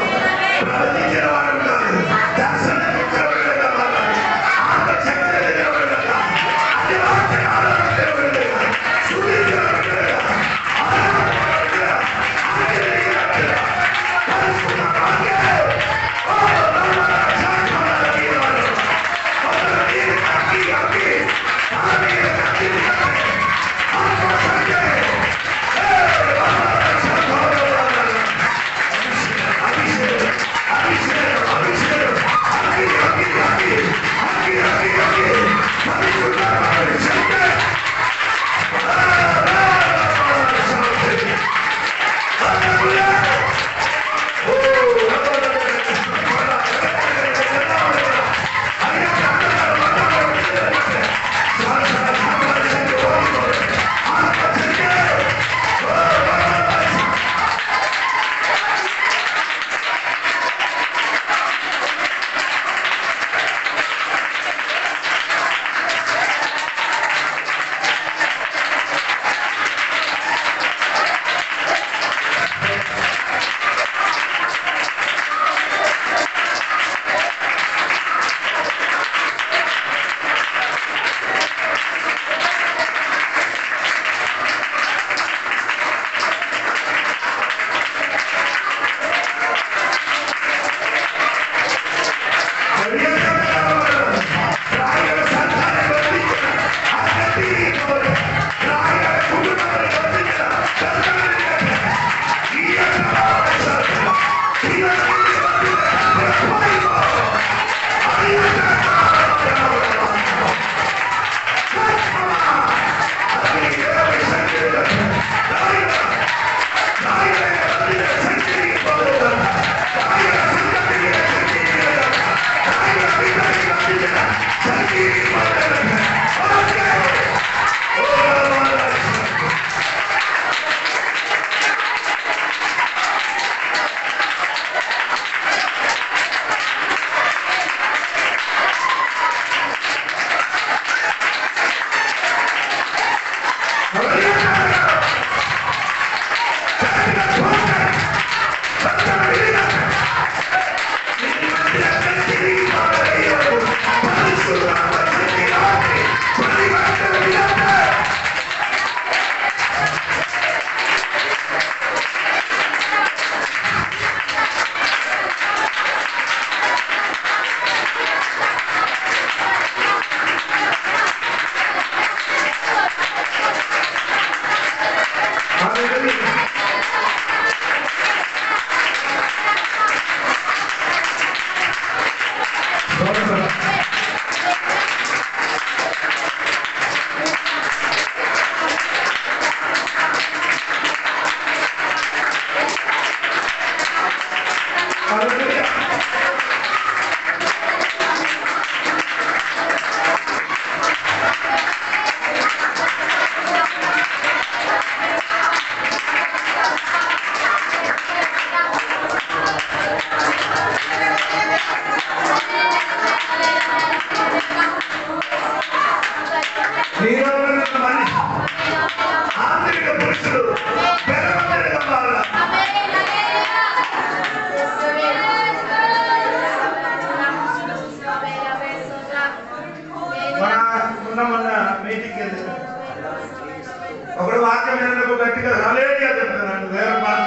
ఒకడు వాక్యం వినకు గట్టిగా హల్లెలూయా చెప్తున్నాడు. వేరే మాట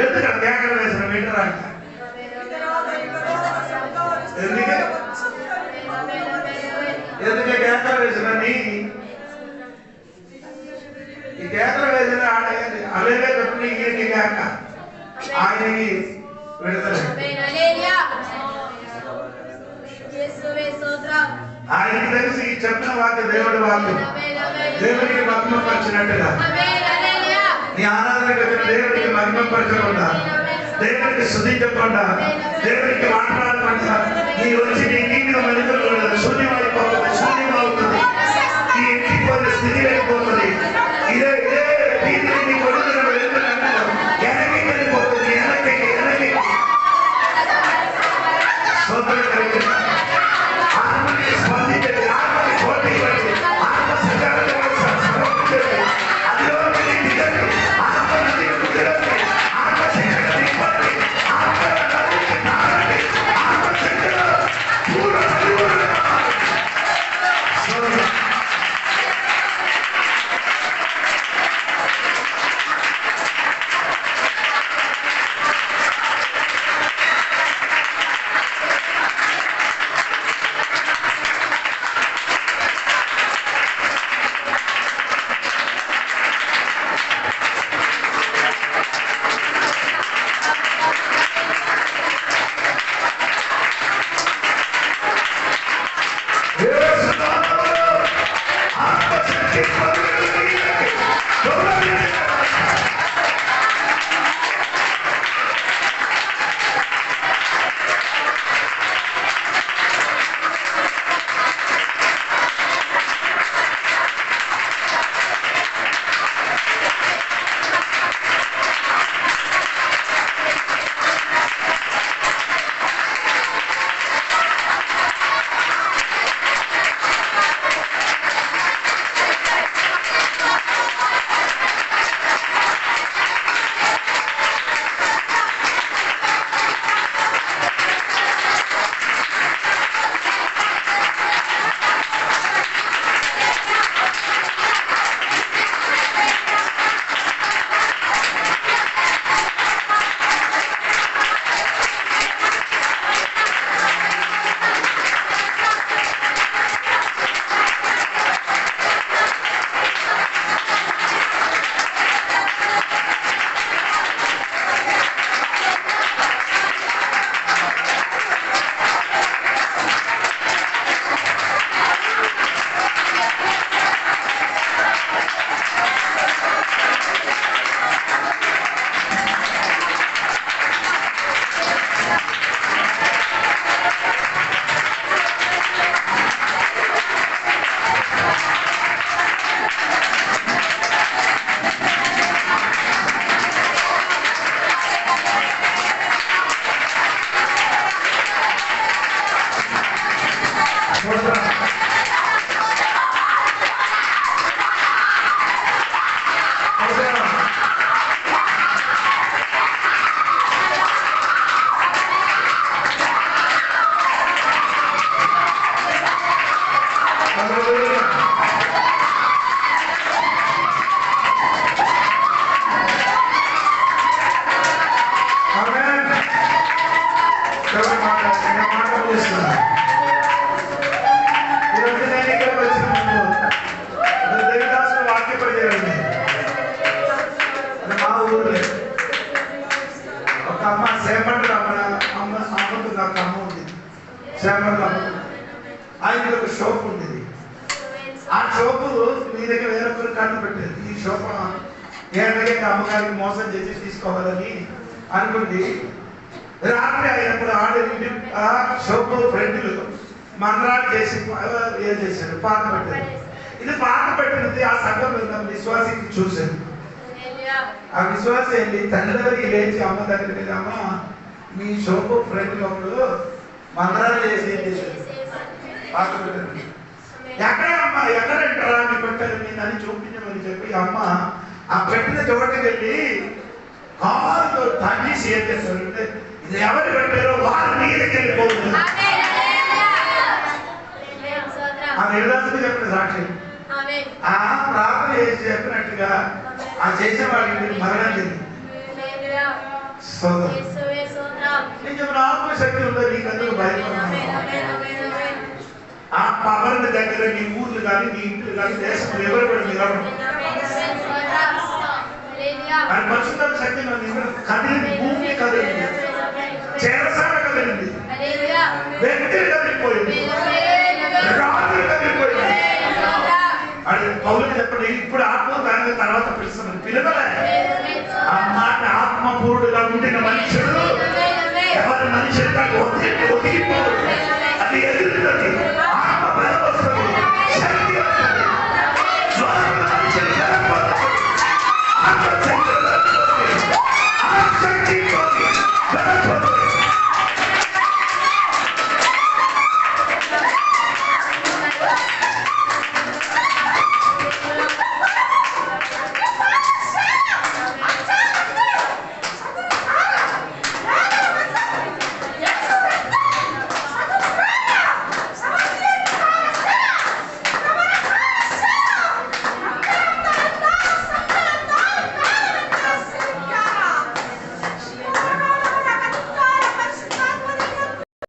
ఎందుకంటే కేకలు వేసిన వింటరా ఎందుకే కేకలు వేసిన నీ ఈ కేకలు వేసిన హల్లెలూయా చెప్పి ఈ కేక ఆయనకి విడుదల ఆయనకి తెలిసి చెప్పిన వాక్య దేవుడి వాక్యం దేవుడికి మహిమపరిచినట్టుగా నీ ఆరాధనకు వచ్చిన దేవుడికి మహిమపరచకుండా దేవుడికి స్తుతించకుండా దేవుడికి మాట్లాడకుండా నీ వచ్చి నీ మీద మనిషి శూన్యమైపోతుంది, శూన్యమవుతుంది, నీ ఇంటికి పోయిన స్థితి వెళ్ళిపోతుంది. ఇదే ఇదే రీతిని నీ కొడుకులను వెళ్తున్నట్టు వెనక్కి వెళ్ళిపోతుంది. వెనక్కి సోదరుడు కలిగి ఆత్మని స్పందించండి, ఆత్మని పోటీ ఇవ్వండి, ఆత్మ సంచారం సమర్పించండి, అదిలోకి దిగండి, ఆత్మని కుదరండి, ఆత్మ శక్తిని ఇవ్వండి, ఆత్మ తాగండి, ఆత్మ శక్తిలో పూర్ణ పరిపూర్ణ ఎవరు మాట్లాడుతున్నారు? ఈరోజు నేను ఇక్కడికి వచ్చిన ముందు దేవిదాసులు వాక్య ప్రజలండి. మా ఊర్లో ఒక అమ్మ సేమండ్రు అమ్మకు నాకు అమ్మ ఉంది. సేమండ్రు అమ్మ ఆయనకి ఒక షోప్ ఉండేది. ఆ షోపు మీ దగ్గర వేరొకరు కన్ను పెట్టేది. ఈ షోప్ ఏడగా అమ్మగారికి మోసం చేసి తీసుకోవాలని అనుకుంది. రాత్రి అయినప్పుడు ఆ షోపు ఫ్రెండ్లు మంత్రాలు చేసి ఏం చేశారు, పాట పెట్టారు. ఇది పాట పెట్టినది ఆ సంఘం విశ్వాసికి చూశాను. ఆ విశ్వాసం వెళ్ళి తండ్రి దగ్గరికి లేచి అమ్మ దగ్గరికి వెళ్ళి, అమ్మ మీ షోపు ఫ్రెండ్ ఒకడు మంత్రాలు చేసి ఏం చేశారు, పాట పెట్టారు. ఎక్కడమ్మా ఎక్కడంటారా అని పెట్టారు నేను అని చూపించమని చెప్పి అమ్మ ఆ పెట్టిన చోటకి వెళ్ళి కాలుతో తగ్గిసి ఏం చేస్తారంటే ఇది ఎవరు పెట్టారో వారు నీ దగ్గరికి వెళ్ళిపోతుంది. ఆ నిర్దాసుకు చెప్పిన సాక్షి ఆ ప్రార్థన చేసి చెప్పినట్టుగా ఆ చేసే వాళ్ళకి మీరు మరణం చెంది ఆత్మశక్తి ఉందో నీకు అందుకు భయపడుతున్నాను. ఆ పవర్ దగ్గర నీ ఊర్లు కానీ నీ ఇంట్లో కానీ దేశంలో ఎవరు కూడా నిలవడం ఆయన పరిశుద్ధ శక్తి కదిలింది. భూమి కదిలింది, చేరసాల కదిలింది, వ్యక్తులు కదిలిపోయింది, రాత్రులు కదిలిపోయింది. అది పౌరులు చెప్పండి. ఇప్పుడు ఆత్మ దాని తర్వాత పిలుస్తున్నాను పిలవలే. ఆ మాట ఆత్మపూర్ణుడుగా ఉండిన మనుషుడు ఎవరి మనుషులు